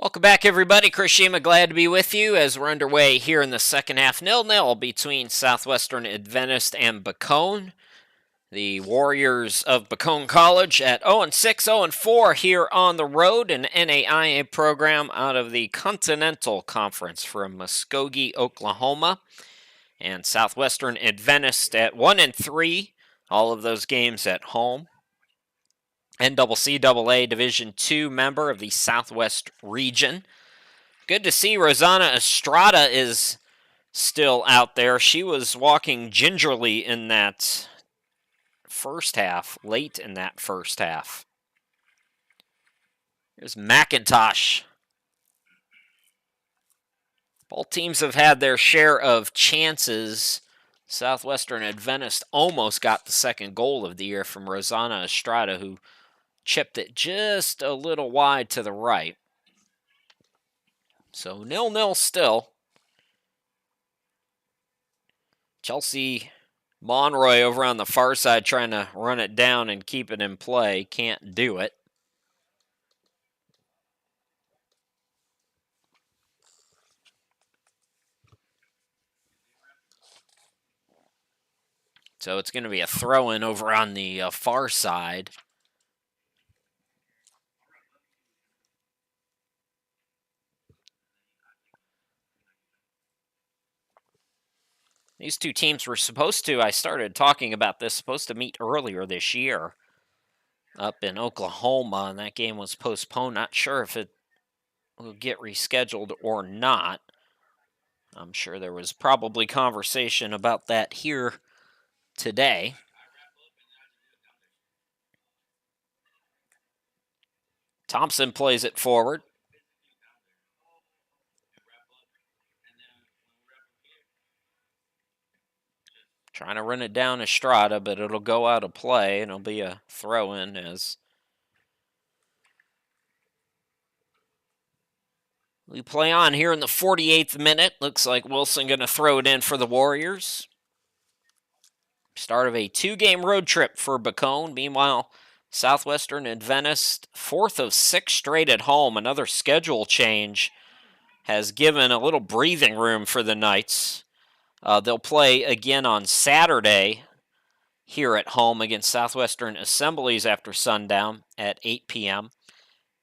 Welcome back, everybody. Chris Shima, glad to be with you as we're underway here in the second half. 0-0 between Southwestern Adventist and Bacone. The Warriors of Bacone College at 0-6, 0-4 here on the road, an NAIA program out of the Continental Conference from Muskogee, Oklahoma. And Southwestern Adventist at 1-3, all of those games at home. NCCAA Division II member of the Southwest region. Good to see Rosanna Estrada is still out there. She was walking gingerly in that first half, late in that first half. Here's McIntosh. Both teams have had their share of chances. Southwestern Adventist almost got the second goal of the year from Rosanna Estrada, who chipped it just a little wide to the right. So 0-0 still. Chelsea Monroy over on the far side trying to run it down and keep it in play. Can't do it. So it's going to be a throw-in over on the far side. These two teams were supposed to, I started talking about this, supposed to meet earlier this year up in Oklahoma, and that game was postponed. Not sure if it will get rescheduled or not. I'm sure there was probably conversation about that here today. Thompson plays it forward. Trying to run it down Estrada, but it'll go out of play, and it'll be a throw-in as we play on here in the 48th minute. Looks like Wilson going to throw it in for the Warriors. Start of a 2-game road trip for Bacone. Meanwhile, Southwestern Adventist, 4th of 6 straight at home. Another schedule change has given a little breathing room for the Knights. They'll play again on Saturday here at home against Southwestern Assemblies after sundown at 8 p.m.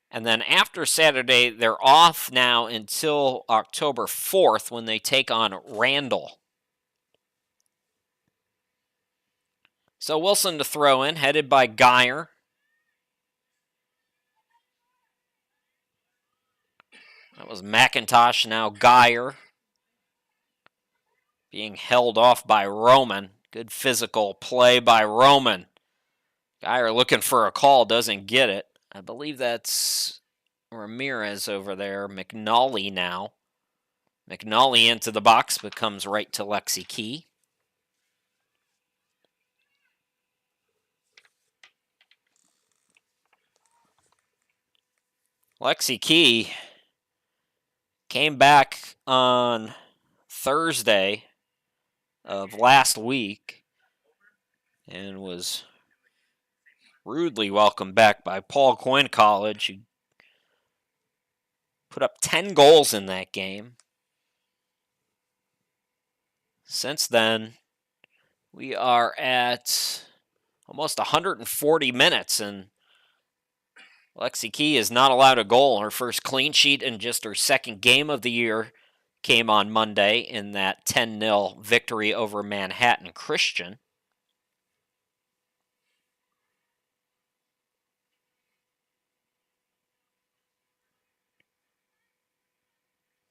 And then after Saturday, they're off now until October 4th when they take on Randall. So Wilson to throw in, headed by Geyer. That was McIntosh, now Geyer. Being held off by Roman. Good physical play by Roman. Geyer looking for a call, doesn't get it. I believe that's Ramirez over there. McNally now. McNally into the box, but comes right to Lexi Key. Lexi Key came back on Thursday of last week and was rudely welcomed back by Paul Quinn College, who put up 10 goals in that game. Since then, we are at almost 140 minutes, and Lexi Key is not allowed a goal. Her first clean sheet in just her second game of the year came on Monday in that 10-0 victory over Manhattan Christian.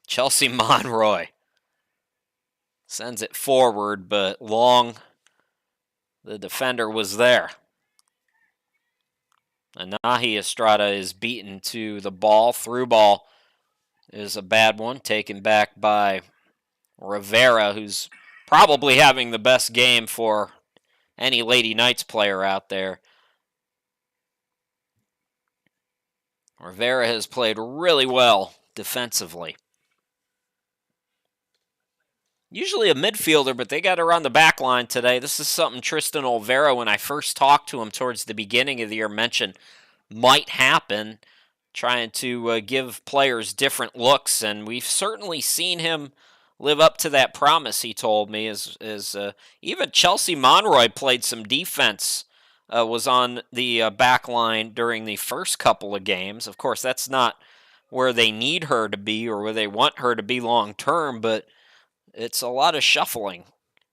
Chelsea Monroy sends it forward, but Long, the defender, was there. Anahi Estrada is beaten to the ball. Through ball is a bad one, taken back by Rivera, who's probably having the best game for any Lady Knights player out there. Rivera has played really well defensively. Usually a midfielder, but they got her on the back line today. This is something Tristan Olvera, when I first talked to him towards the beginning of the year, mentioned might happen. trying to give players different looks, and we've certainly seen him live up to that promise. He told me as even Chelsea Monroy played some defense. Was on the back line during the first couple of games. Of course, that's not where they need her to be or where they want her to be long term, but it's a lot of shuffling.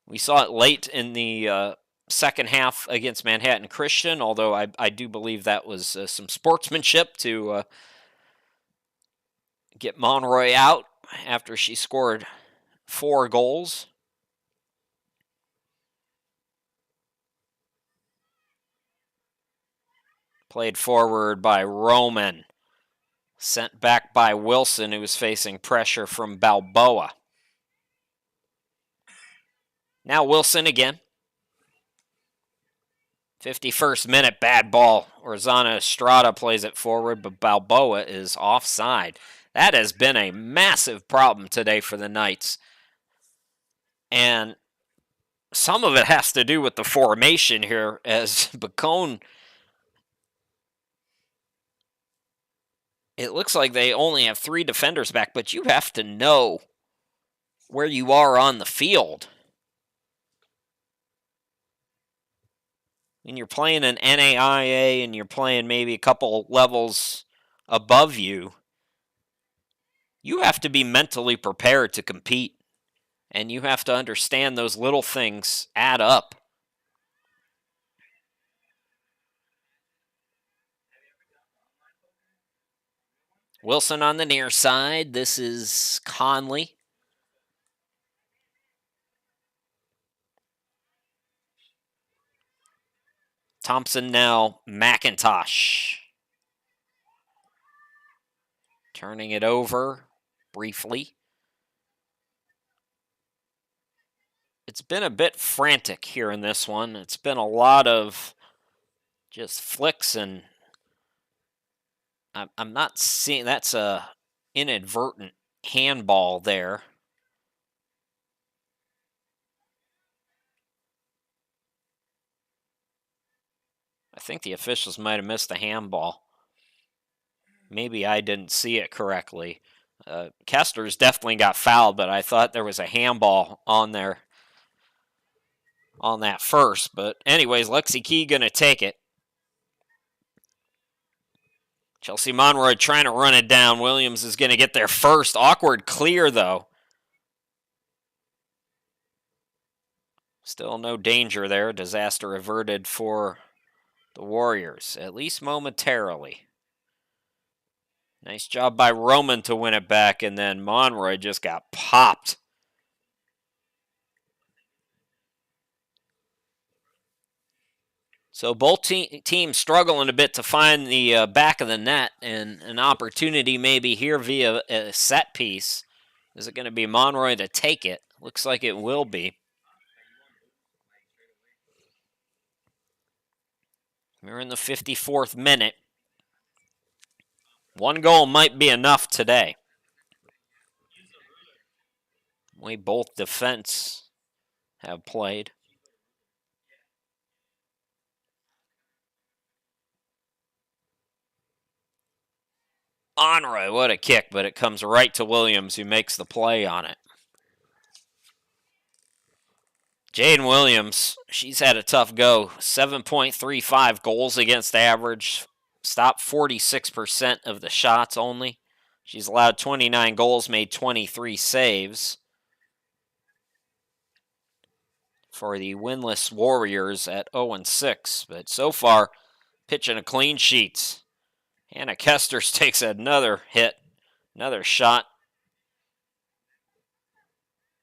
We saw it late in the second half against Manhattan Christian, although I do believe that was some sportsmanship to get Monroy out after she scored 4 goals. Played forward by Roman. Sent back by Wilson, who was facing pressure from Balboa. Now Wilson again. 51st minute, bad ball. Rosanna Estrada plays it forward, but Balboa is offside. That has been a massive problem today for the Knights. And some of it has to do with the formation here, as Bacone, it looks like they only have 3 defenders back, but you have to know where you are on the field. When you're playing an NAIA and you're playing maybe a couple levels above you, you have to be mentally prepared to compete. And you have to understand those little things add up. Wilson on the near side. This is Conley. Thompson now McIntosh. Turning it over briefly. It's been a bit frantic here in this one. It's been a lot of just flicks, and I'm not seeing, that's a inadvertent handball there. I think the officials might have missed the handball. Maybe I didn't see it correctly. Kester's definitely got fouled, but I thought there was a handball on there on that first. But anyways, Lexi Key going to take it. Chelsea Monroy trying to run it down. Williams is going to get there first. Awkward clear, though. Still no danger there. Disaster averted for the Warriors, at least momentarily. Nice job by Roman to win it back, and then Monroy just got popped. So both teams struggling a bit to find the back of the net, and an opportunity maybe here via a set piece. Is it going to be Monroy to take it? Looks like it will be. We're in the 54th minute. 1 goal might be enough today. We both defense have played. Monroy, what a kick, but it comes right to Williams, who makes the play on it. Jaden Williams, she's had a tough go. 7.35 goals against average. Stopped 46% of the shots only. She's allowed 29 goals, made 23 saves. For the winless Warriors at 0-6. But so far, pitching a clean sheet. Hannah Kesters takes another hit, another shot.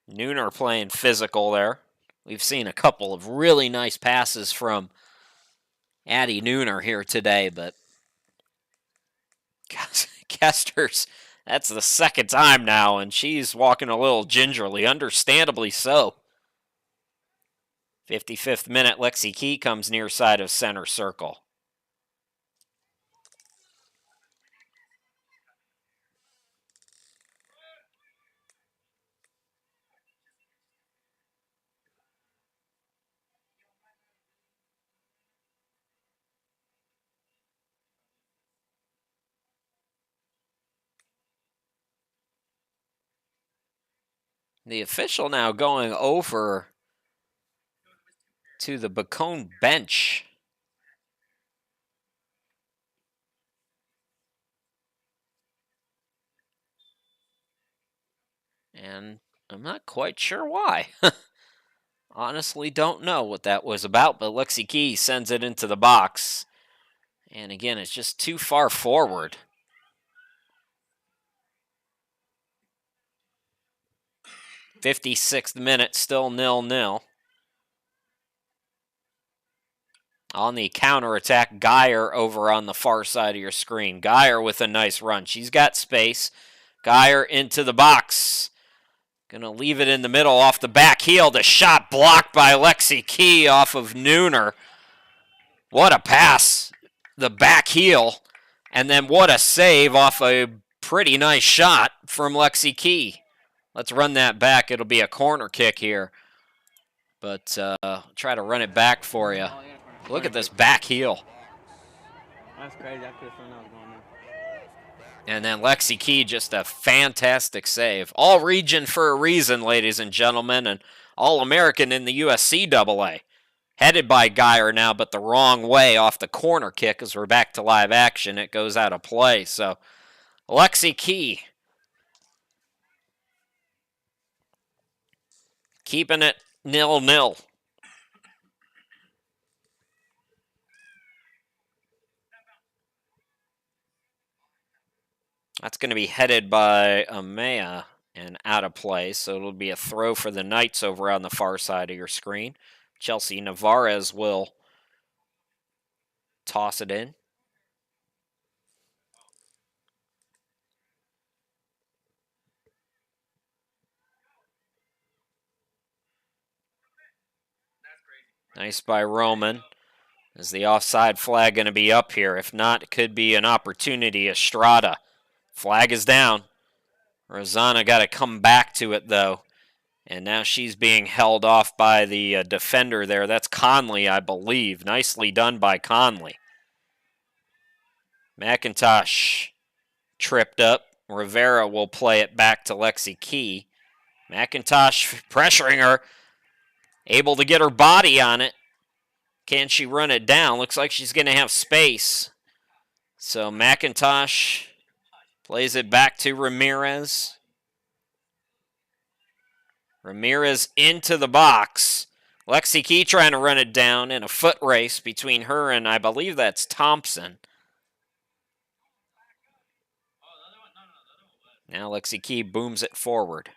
Nooner playing physical there. We've seen a couple of really nice passes from Addie Nooner here today, but Kesters, that's the second time now, and she's walking a little gingerly, understandably so. 55th minute, Lexi Key comes near side of center circle. The official now going over to the Bacone bench. And I'm not quite sure why. Honestly, don't know what that was about, but Lexi Key sends it into the box. And again, it's just too far forward. 56th minute, still 0-0. On the counterattack, Geyer over on the far side of your screen. Geyer with a nice run. She's got space. Geyer into the box. Going to leave it in the middle off the back heel. The shot blocked by Lexi Key off of Nooner. What a pass. The back heel. And then what a save off a pretty nice shot from Lexi Key. Let's run that back. It'll be a corner kick here. But try to run it back for you. Look at this back heel. That's crazy. I could have thrown that going there. And then Lexi Key, just a fantastic save. All region for a reason, ladies and gentlemen, and All-American in the USC AA. Headed by Geyer now, but the wrong way off the corner kick as we're back to live action. It goes out of play. So Lexi Key keeping it 0-0. That's going to be headed by Amaya and out of play, so it'll be a throw for the Knights over on the far side of your screen. Chelsea Navarez will toss it in. Nice by Roman. Is the offside flag going to be up here? If not, it could be an opportunity. Estrada. Flag is down. Rosanna got to come back to it, though. And now she's being held off by the defender there. That's Conley, I believe. Nicely done by Conley. McIntosh tripped up. Rivera will play it back to Lexi Key. McIntosh pressuring her. Able to get her body on it. Can she run it down? Looks like she's going to have space. So McIntosh plays it back to Ramirez. Ramirez into the box. Lexi Key trying to run it down in a foot race between her and I believe that's Thompson. Now Lexi Key booms it forward.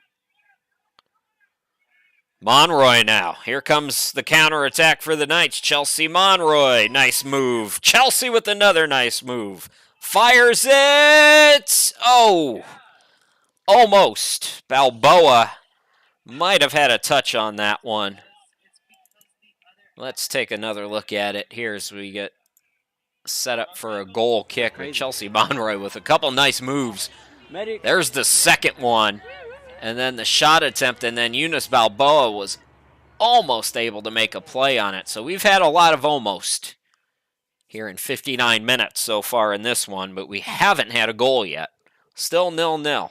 Monroy now. Here comes the counterattack for the Knights. Chelsea Monroy. Nice move. Chelsea with another nice move. Fires it. Oh. Almost. Balboa might have had a touch on that one. Let's take another look at it here as we get set up for a goal kick with Chelsea Monroy with a couple nice moves. There's the second one. And then the shot attempt, and then Eunice Balboa was almost able to make a play on it. So we've had a lot of almost here in 59 minutes so far in this one, but we haven't had a goal yet. Still 0-0.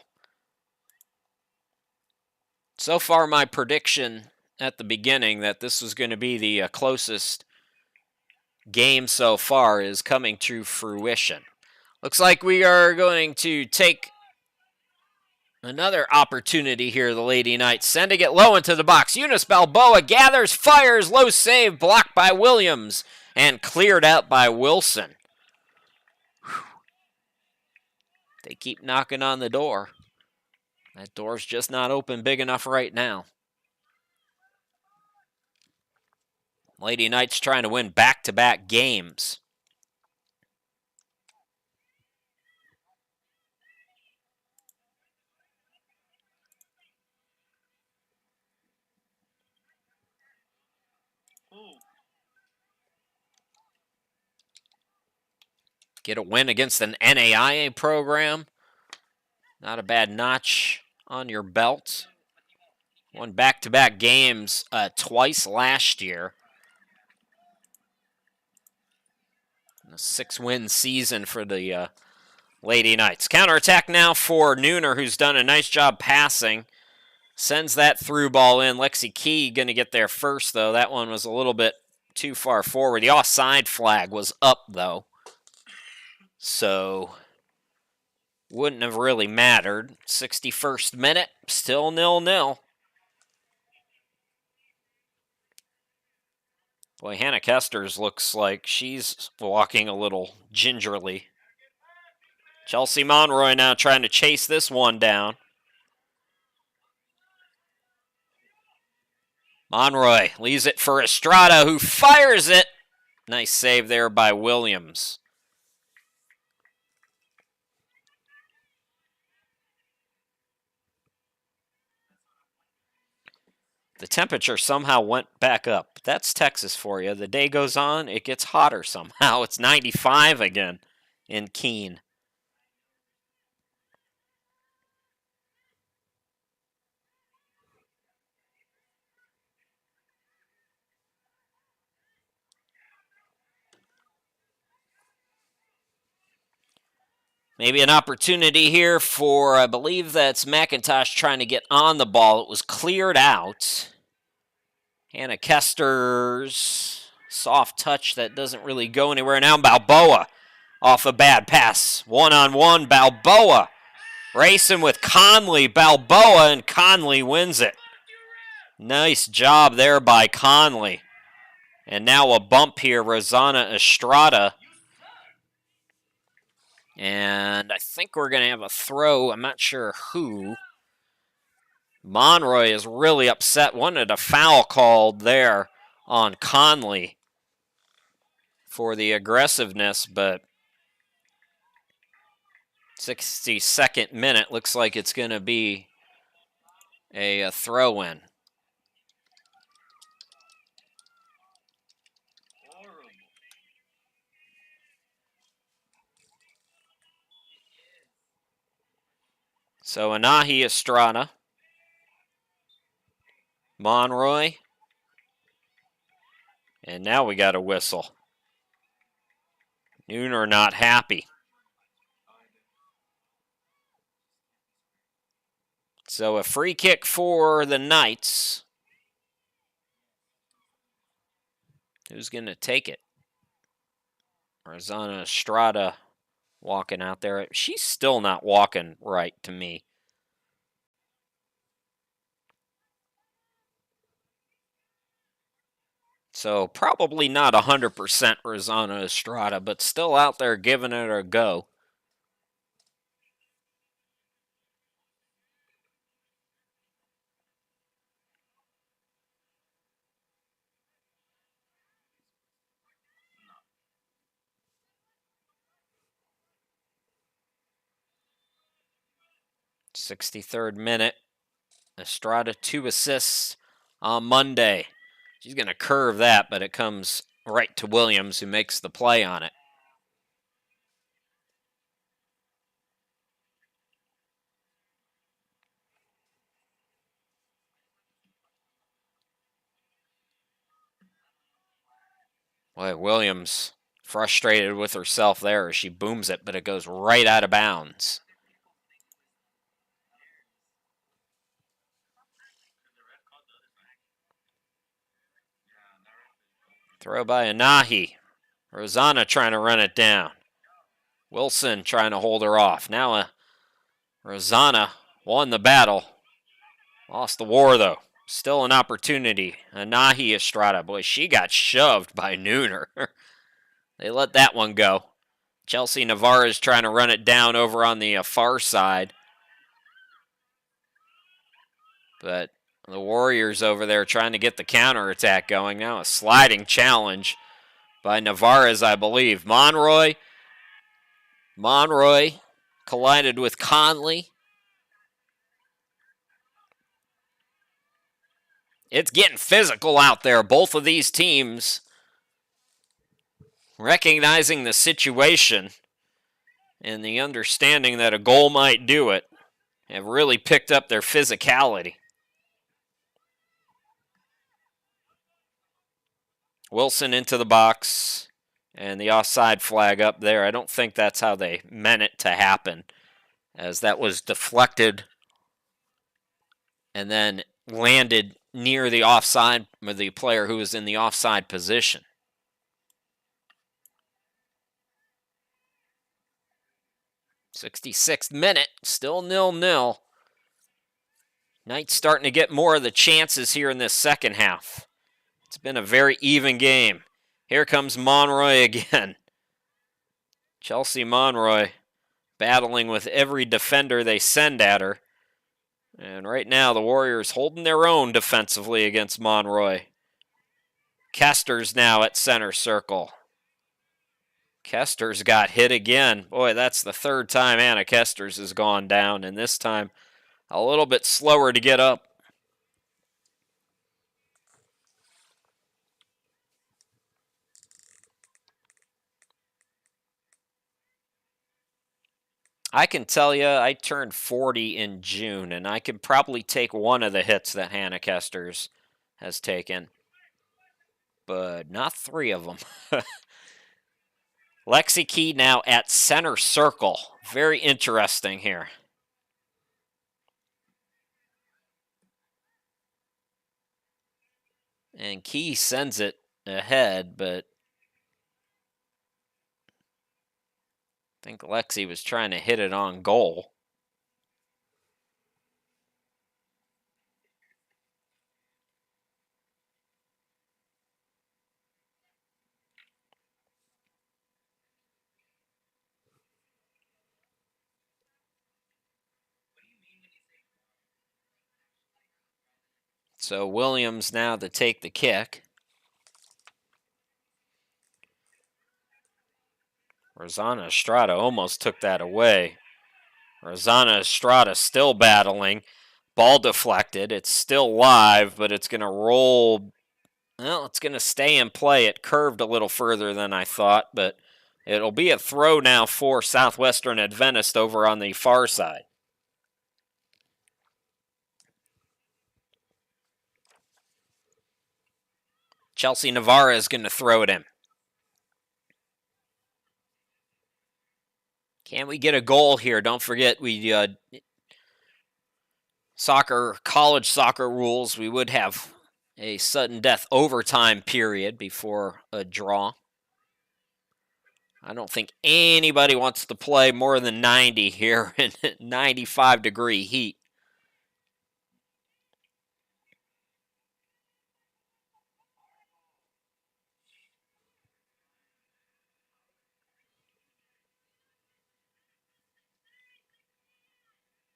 So far, my prediction at the beginning that this was going to be the closest game so far is coming to fruition. Looks like we are going to take another opportunity here, the Lady Knights. Sending it low into the box. Eunice Balboa gathers, fires, low save, blocked by Williams, and cleared out by Wilson. Whew. They keep knocking on the door. That door's just not open big enough right now. Lady Knights trying to win back-to-back games. Get a win against an NAIA program. Not a bad notch on your belt. Won back-to-back games twice last year. A 6-win season for the Lady Knights. Counterattack now for Nooner, who's done a nice job passing. Sends that through ball in. Lexi Key going to get there first, though. That one was a little bit too far forward. The offside flag was up, though. So wouldn't have really mattered. 61st minute, still 0-0. Boy, Hannah Kesters looks like she's walking a little gingerly. Chelsea Monroy now trying to chase this one down. Monroy leaves it for Estrada, who fires it. Nice save there by Williams. The temperature somehow went back up. That's Texas for you. The day goes on, it gets hotter somehow. It's 95 again in Keene. Maybe an opportunity here for, I believe that's McIntosh trying to get on the ball. It was cleared out. Hannah Kester's soft touch that doesn't really go anywhere. Now Balboa off a bad pass. One-on-one, Balboa racing with Conley. Balboa, and Conley wins it. Nice job there by Conley. And now a bump here, Rosanna Estrada. And I think we're going to have a throw. I'm not sure who. Monroy is really upset. Wanted a foul called there on Conley for the aggressiveness, but 62nd minute looks like it's going to be a throw-in. So Anahi Estrada, Monroy, and now we got a whistle. Nooner not happy. So a free kick for the Knights. Who's going to take it? Rosanna Estrada walking out there. She's still not walking right to me. So probably not 100% Rosanna Estrada, but still out there giving it a go. '63rd minute. Estrada 2 assists on Monday. She's going to curve that, but it comes right to Williams, who makes the play on it. Boy, Williams frustrated with herself there as she booms it, but it goes right out of bounds. Throw by Anahi. Rosanna trying to run it down. Wilson trying to hold her off. Now Rosanna won the battle. Lost the war, though. Still an opportunity. Anahi Estrada. Boy, she got shoved by Nooner. They let that one go. Chelsea Navarre is trying to run it down over on the far side. But the Warriors over there trying to get the counterattack going. Now a sliding challenge by Navarez, I believe. Monroy collided with Conley. It's getting physical out there. Both of these teams recognizing the situation and the understanding that a goal might do it have really picked up their physicality. Wilson into the box, and the offside flag up there. I don't think that's how they meant it to happen, as that was deflected and then landed near the offside with the player who was in the offside position. '66th minute, still 0-0. Knight's starting to get more of the chances here in this second half. It's been a very even game. Here comes Monroy again. Chelsea Monroy battling with every defender they send at her. And right now, the Warriors holding their own defensively against Monroy. Kester's now at center circle. Kester's got hit again. Boy, that's the third time Anna Kester's has gone down, and this time a little bit slower to get up. I can tell you, I turned 40 in June, and I could probably take one of the hits that Hannah Kester's has taken, but not three of them. Lexi Key now at center circle. Very interesting here. And Key sends it ahead, but I think Lexi was trying to hit it on goal. So Williams now to take the kick. Rosanna Estrada almost took that away. Rosanna Estrada still battling. Ball deflected. It's still live, but it's going to roll. Well, it's going to stay in play. It curved a little further than I thought, but it'll be a throw now for Southwestern Adventist over on the far side. Chelsea Navarra is going to throw it in. Can we get a goal here? Don't forget, college soccer rules, we would have a sudden death overtime period before a draw. I don't think anybody wants to play more than 90 here in 95-degree heat.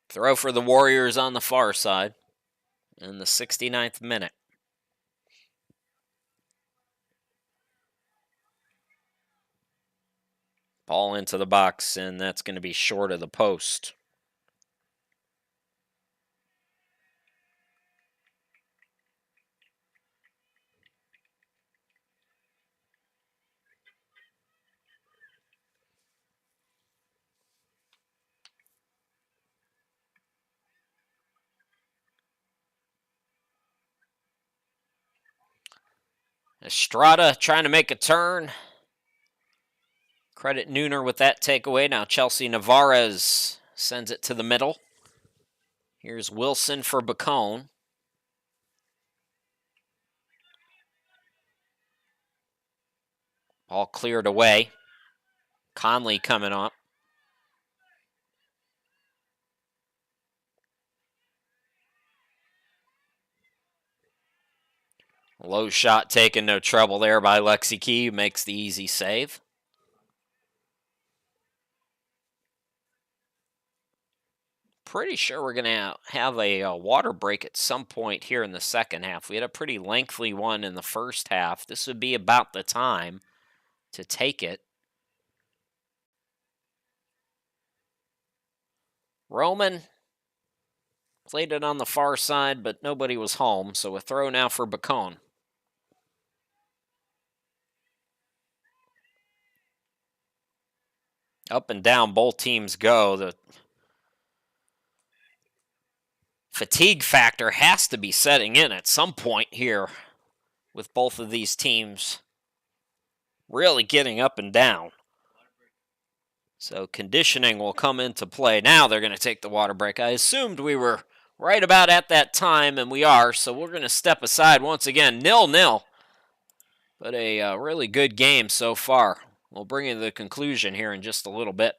Throw for the Warriors on the far side in the 69th minute. Ball into the box, and that's going to be short of the post. Estrada trying to make a turn. Credit Nooner with that takeaway. Now Chelsea Navarez sends it to the middle. Here's Wilson for Bacone. Ball cleared away. Conley coming up. Low shot taken, no trouble there by Lexi Key, who makes the easy save. Pretty sure we're going to have a water break at some point here in the second half. We had a pretty lengthy one in the first half. This would be about the time to take it. Roman played it on the far side, but nobody was home, so a throw now for Bacone. Up and down both teams go. The fatigue factor has to be setting in at some point here with both of these teams really getting up and down. So conditioning will come into play. Now they're going to take the water break. I assumed we were right about at that time, and we are. So we're going to step aside once again. 0-0. But a really good game so far. We'll bring you to the conclusion here in just a little bit.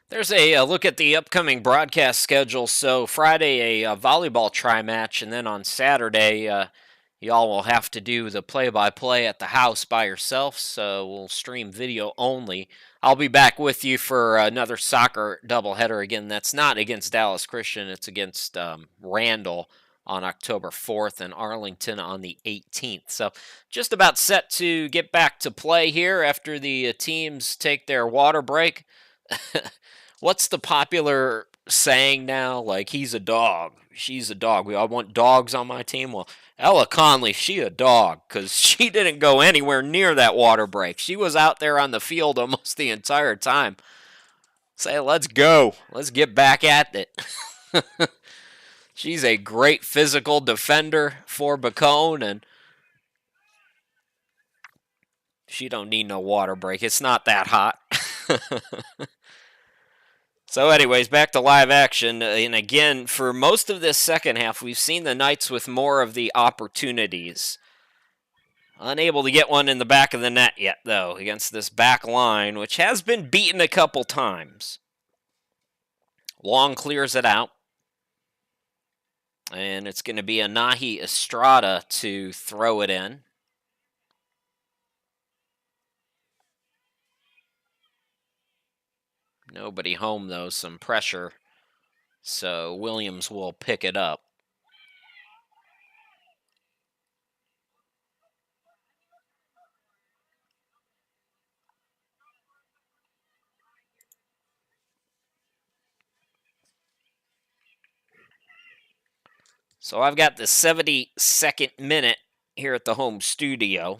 There's a look at the upcoming broadcast schedule. So Friday, a volleyball tri match, and then on Saturday, y'all will have to do the play-by-play at the house by yourself. So we'll stream video only. I'll be back with you for another soccer doubleheader again. That's not against Dallas Christian. It's against Randall on October 4th and Arlington on the 18th. So just about set to get back to play here after the teams take their water break. What's the popular saying now? Like, he's a dog, she's a dog. I want dogs on my team. Well, Ella Conley, she a dog because she didn't go anywhere near that water break. She was out there on the field almost the entire time. Say, let's go. Let's get back at it. She's a great physical defender for Bacone, and she don't need no water break. It's not that hot. So, anyways, back to live action. And again, for most of this second half, we've seen the Knights with more of the opportunities. Unable to get one in the back of the net yet, though, against this back line, which has been beaten a couple times. Long clears it out. And it's going to be a Nahi Estrada to throw it in. Nobody home, though. Some pressure. So Williams will pick it up. So I've got the 72nd minute here at the home studio.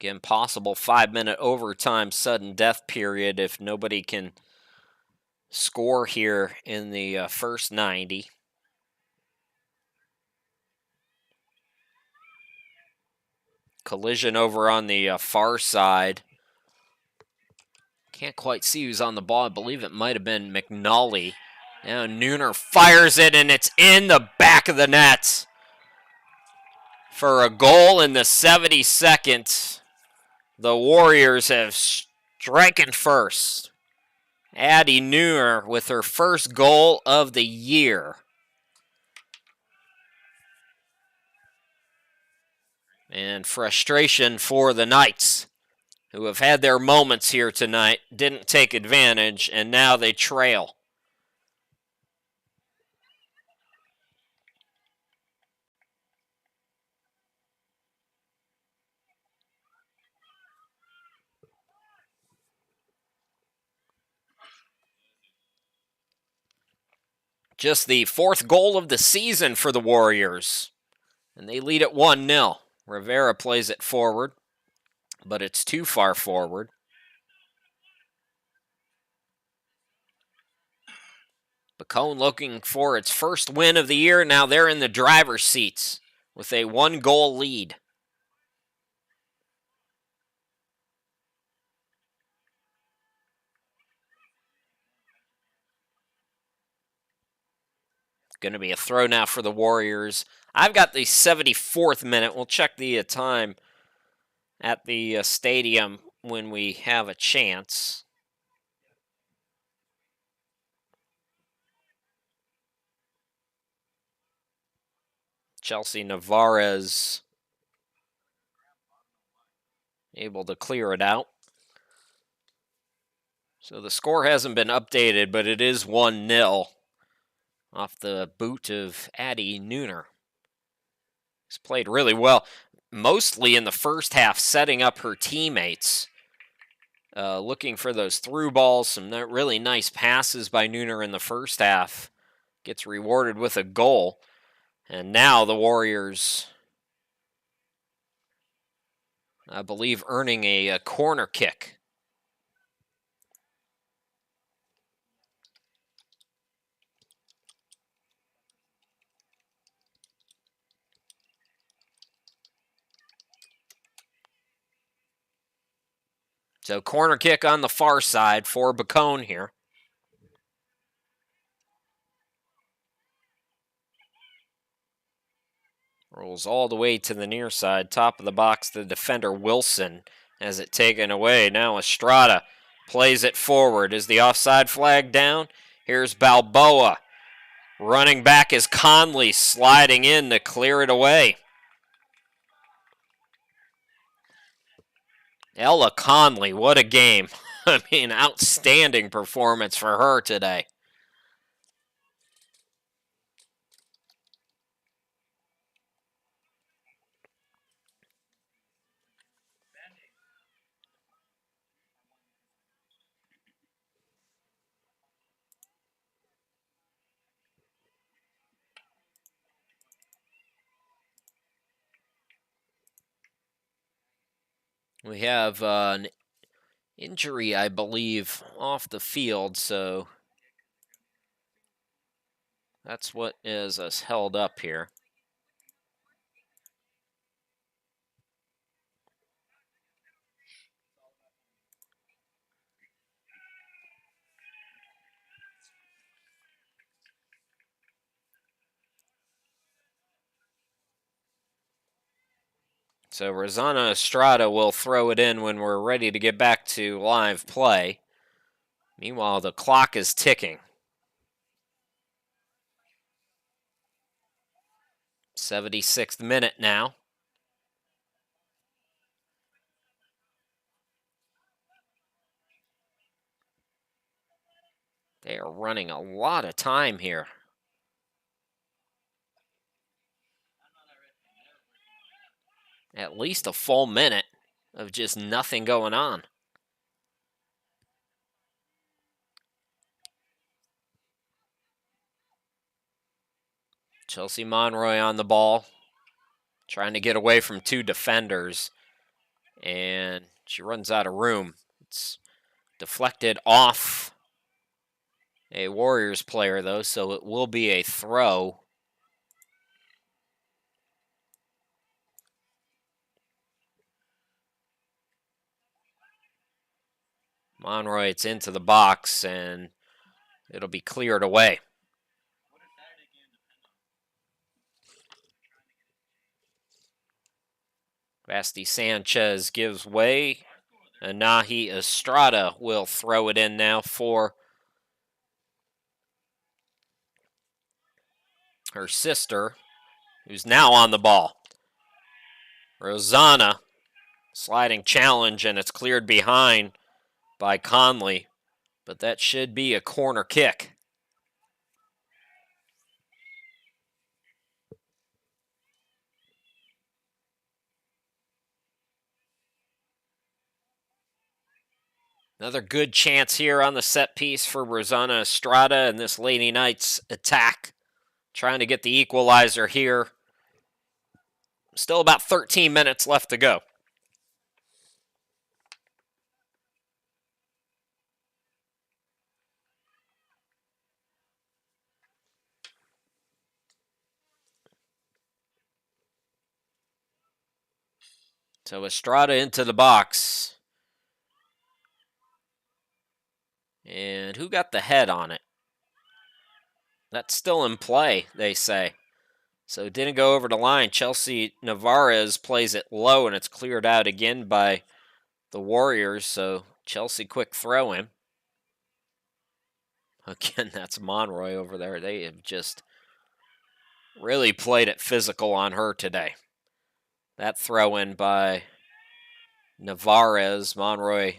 Again, possible 5-minute overtime sudden death period if nobody can score here in the first 90. Collision over on the far side. Can't quite see who's on the ball. I believe it might have been McNully. Now Nooner fires it, and it's in the back of the net for a goal in the 72nd. The Warriors have striken first. Addie Nooner with her first goal of the year. And frustration for the Knights, who have had their moments here tonight, didn't take advantage, and now they trail. Just the fourth goal of the season for the Warriors, and they lead at 1-0. Rivera plays it forward, but it's too far forward. Bacone looking for its first win of the year. Now they're in the driver's seats with a 1-goal lead. Going to be a throw now for the Warriors. I've got the 74th minute. We'll check the time at the stadium when we have a chance. Chelsea Navarez able to clear it out. So the score hasn't been updated, but it is 1-0 off the boot of Addie Nooner. He's played really well, mostly in the first half, setting up her teammates. Looking for those through balls, some really nice passes by Nooner in the first half. Gets rewarded with a goal. And now the Warriors, I believe, earning a corner kick. So corner kick on the far side for Bacone here. Rolls all the way to the near side. Top of the box, the defender Wilson has it taken away. Now Estrada plays it forward. Is the offside flag down? Here's Balboa. Running back is Conley sliding in to clear it away. Ella Conley, what a game. I mean, outstanding performance for her today. We have an injury, I believe, off the field, so that's what is us held up here. So Rosanna Estrada will throw it in when we're ready to get back to live play. Meanwhile, the clock is ticking. 76th minute now. They are running a lot of time here. At least a full minute of just nothing going on. Chelsea Monroy on the ball, trying to get away from two defenders, and she runs out of room. It's deflected off a Warriors player, though, so it will be a throw. Monroy, it's into the box, and it'll be cleared away. Basti Sanchez gives way. Anahi Estrada will throw it in now for her sister, who's now on the ball. Rosanna, sliding challenge, and it's cleared behind by Conley, but that should be a corner kick. Another good chance here on the set piece for Rosanna Estrada and this Lady Knights attack. Trying to get the equalizer here. Still about 13 minutes left to go. So Estrada into the box. And who got the head on it? That's still in play, they say. So it didn't go over the line. Chelsea Navarez plays it low, and it's cleared out again by the Warriors. So Chelsea quick throw in. Again, that's Monroy over there. They have just really played it physical on her today. That throw in by Navarez. Monroy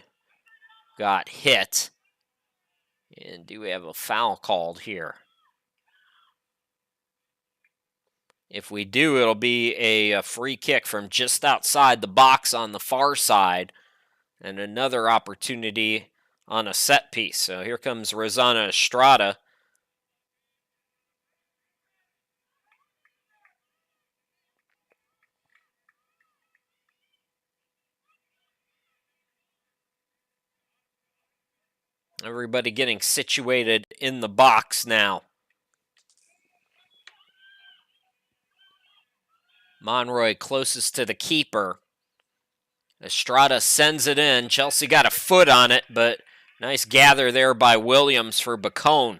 got hit. And do we have a foul called here? If we do, it'll be a free kick from just outside the box on the far side. And another opportunity on a set piece. So here comes Rosanna Estrada. Everybody getting situated in the box now. Monroy closest to the keeper. Estrada sends it in. Chelsea got a foot on it, but nice gather there by Williams for Bacone.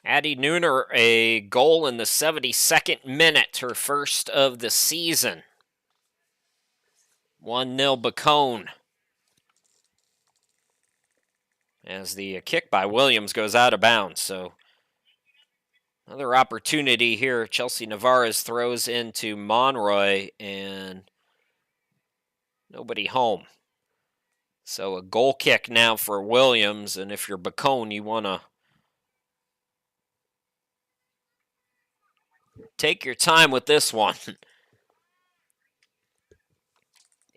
Addie Nooner, a goal in the 72nd minute, her first of the season. 1-0 Bacone. As the kick by Williams goes out of bounds. So another opportunity here. Chelsea Navarez throws into Monroy and nobody home. So a goal kick now for Williams. And if you're Bacone, you want to take your time with this one.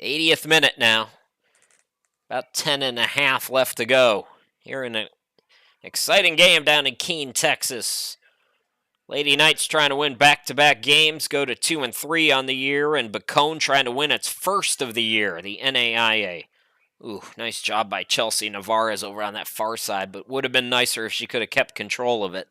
80th minute now. About 10 and a half left to go. Here in an exciting game down in Keene, Texas. Lady Knights trying to win back-to-back games, go to 2-3 on the year, and Bacone trying to win its first of the year, the NAIA. Ooh, nice job by Chelsea Navarez over on that far side, but would have been nicer if she could have kept control of it.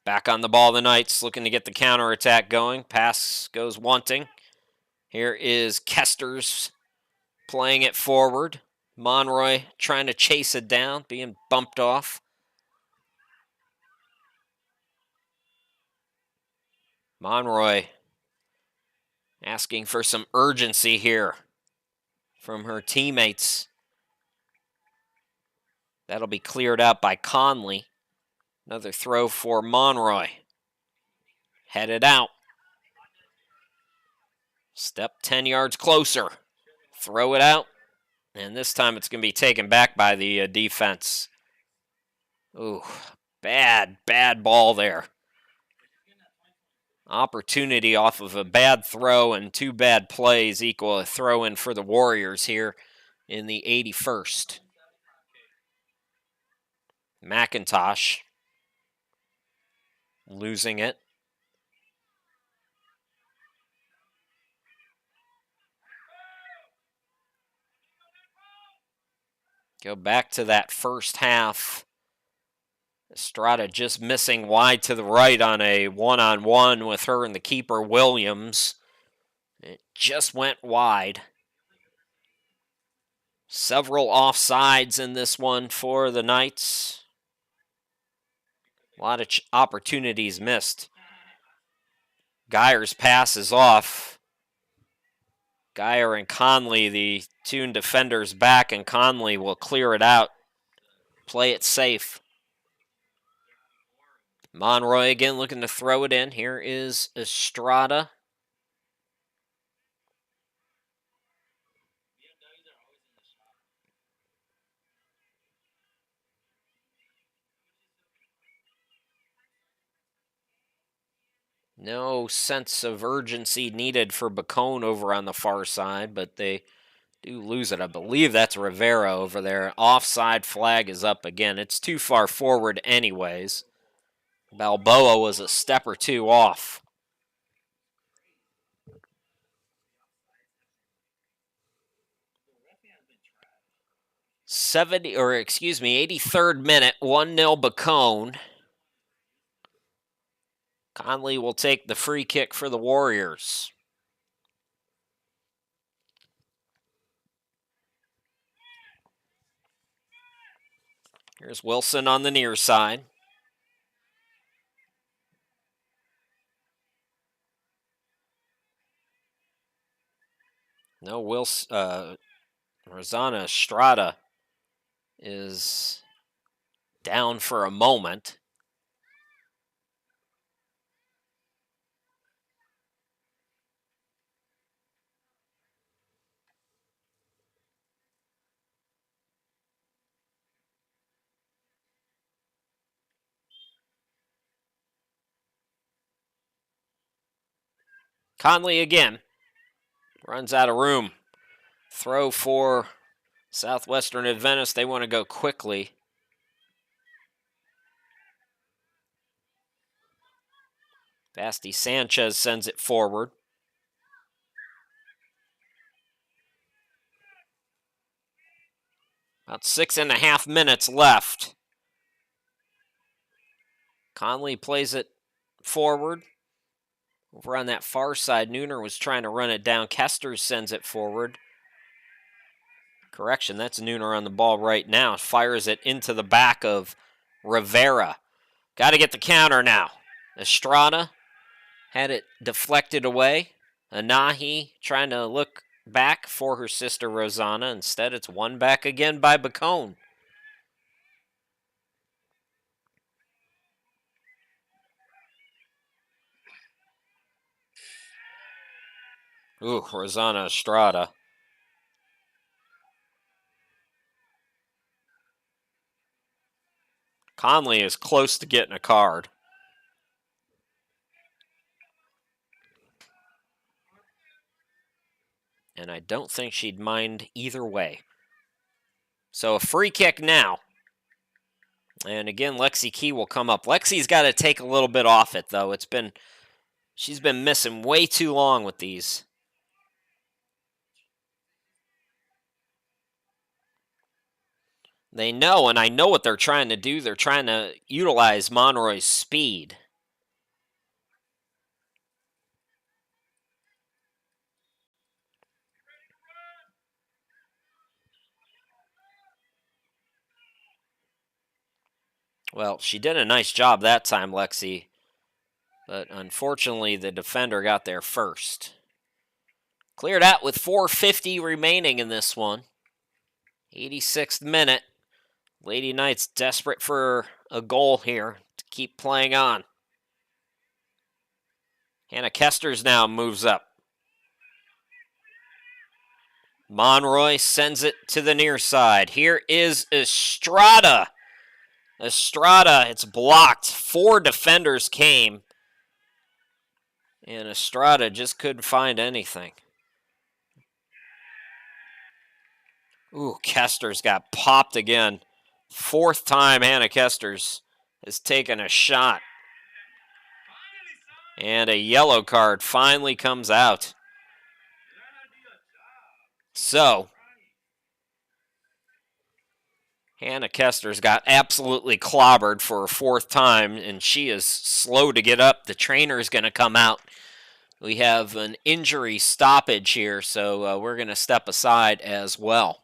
Back on the ball, the Knights looking to get the counterattack going. Pass goes wanting. Here is Kesters playing it forward. Monroy trying to chase it down, being bumped off. Monroy asking for some urgency here from her teammates. That'll be cleared out by Conley. Another throw for Monroy. Headed out. Step 10 yards closer. Throw it out. And this time it's going to be taken back by the defense. Ooh, Bad ball there. Opportunity off of a bad throw and 2 bad plays equal a throw in for the Warriors here in the 81st. McIntosh losing it. Go back to that first half. Estrada just missing wide to the right on a one-on-one with her and the keeper, Williams. It just went wide. Several offsides in this one for the Knights. A lot of opportunities missed. Geyer's pass is off. Geyer and Conley, the two defenders back, and Conley will clear it out. Play it safe. Monroy again looking to throw it in. Here is Estrada. No sense of urgency needed for Bacone over on the far side, but they do lose it. I believe that's Rivera over there. Offside flag is up again. It's too far forward anyways. Balboa was a step or two off. '83rd minute, 1-0 Bacone. Conley will take the free kick for the Warriors. Here's Wilson on the near side. No, Rosanna Estrada is down for a moment. Conley again. Runs out of room. Throw for Southwestern Adventist. They want to go quickly. Basti Sanchez sends it forward. About 6.5 minutes left. Conley plays it forward. Over on that far side, Nooner was trying to run it down. Kester sends it forward. Correction, that's Nooner on the ball right now. Fires it into the back of Rivera. Got to get the counter now. Estrada had it deflected away. Anahi trying to look back for her sister Rosanna. Instead, it's won back again by Bacone. Ooh, Rosanna Estrada. Conley is close to getting a card. And I don't think she'd mind either way. So a free kick now. And again, Lexi Key will come up. Lexi's got to take a little bit off it, though. She's been missing way too long with these. They know, and I know what they're trying to do. They're trying to utilize Monroy's speed. Well, she did a nice job that time, Lexi. But unfortunately, the defender got there first. Cleared out with 4:50 remaining in this one. 86th minute. Lady Knights desperate for a goal here to keep playing on. Hannah Kesters now moves up. Monroy sends it to the near side. Here is Estrada. Estrada, it's blocked. 4 defenders came. And Estrada just couldn't find anything. Ooh, Kester's got popped again. 4th time Hannah Kesters has taken a shot. And a yellow card finally comes out. So, Hannah Kester's got absolutely clobbered for a 4th time, and she is slow to get up. The trainer is going to come out. We have an injury stoppage here, so we're going to step aside as well.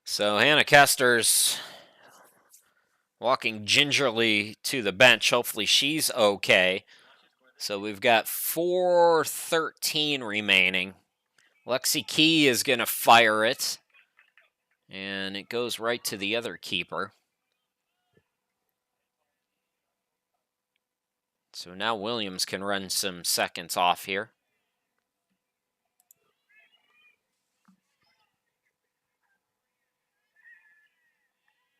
So Hannah Kester's walking gingerly to the bench. Hopefully she's okay. So we've got 4:13 remaining. Lexi Key is going to fire it. And it goes right to the other keeper. So now Williams can run some seconds off here.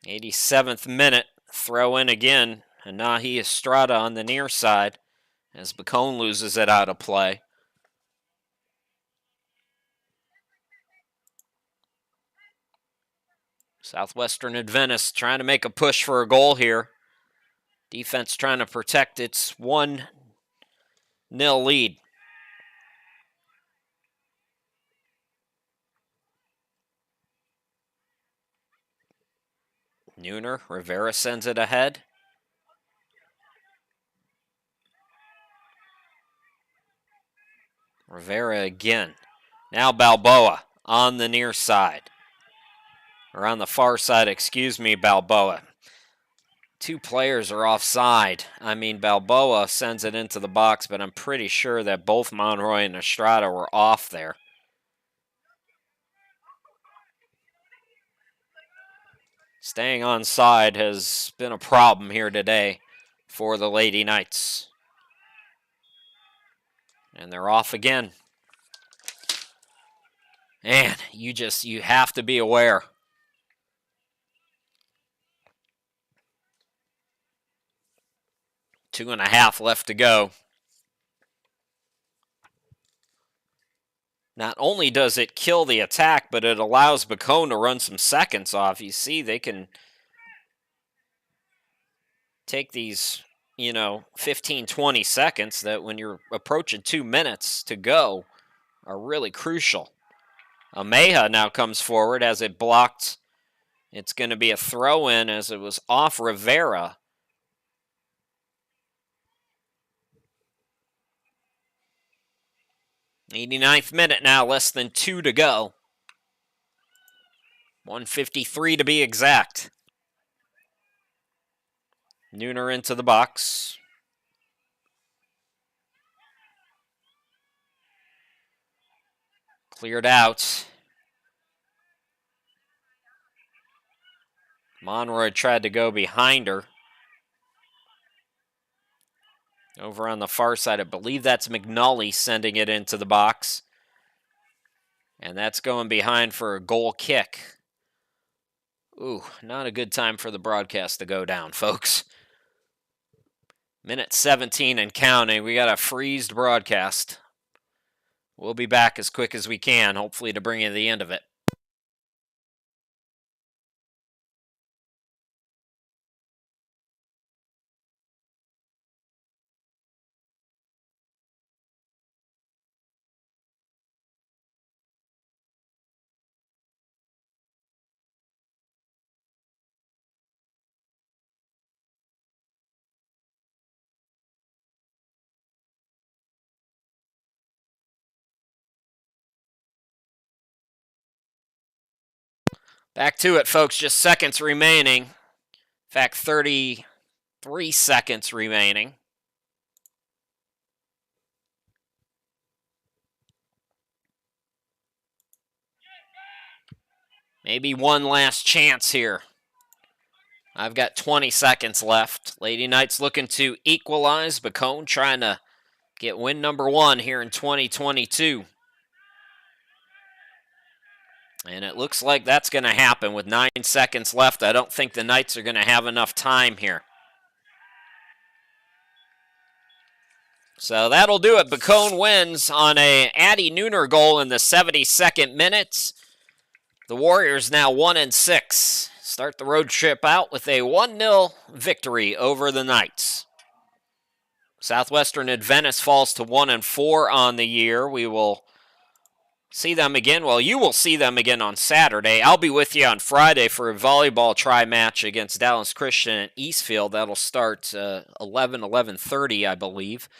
87th minute, throw in again. Anahi Estrada on the near side as Bacone loses it out of play. Southwestern Adventist trying to make a push for a goal here. Defense trying to protect its 1-0 lead. Nooner, Rivera sends it ahead. Rivera again. Now Balboa on the near side. Or on the far side, excuse me, Balboa. 2 players are offside. I mean, Balboa sends it into the box, but I'm pretty sure that both Monroy and Estrada were off there. Staying onside has been a problem here today for the Lady Knights. And they're off again. And you have to be aware. Two and a half left to go. Not only does it kill the attack, but it allows Bacone to run some seconds off. You see, they can take these, 15, 20 seconds that when you're approaching 2 minutes to go are really crucial. Ameja now comes forward as it blocked. It's going to be a throw-in as it was off Rivera. '89th minute now, less than 2 to go. 1:53 to be exact. Nooner into the box. Cleared out. Monroy tried to go behind her. Over on the far side, I believe that's McNully sending it into the box. And that's going behind for a goal kick. Ooh, not a good time for the broadcast to go down, folks. Minute 17 and counting. We got a freezed broadcast. We'll be back as quick as we can, hopefully to bring you the end of it. Back to it, folks. Just seconds remaining. In fact, 33 seconds remaining. Maybe one last chance here. I've got 20 seconds left. Lady Knights looking to equalize. Bacone trying to get win number 1 here in 2022. And it looks like that's going to happen with 9 seconds left. I don't think the Knights are going to have enough time here. So that'll do it. Bacone wins on a Addie Nooner goal in the 72nd minute. The Warriors now 1-6. Start the road trip out with a 1-0 victory over the Knights. Southwestern Adventist falls to 1-4 on the year. We will see them again. Well, you will see them again on Saturday. I'll be with you on Friday for a volleyball tri-match against Dallas Christian at Eastfield. That'll start 11:30, I believe.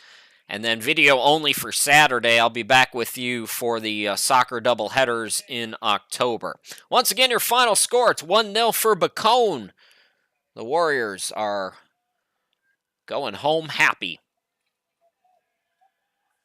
And then video only for Saturday. I'll be back with you for the soccer doubleheaders in October. Once again, your final score, it's 1-0 for Bacone. The Warriors are going home happy.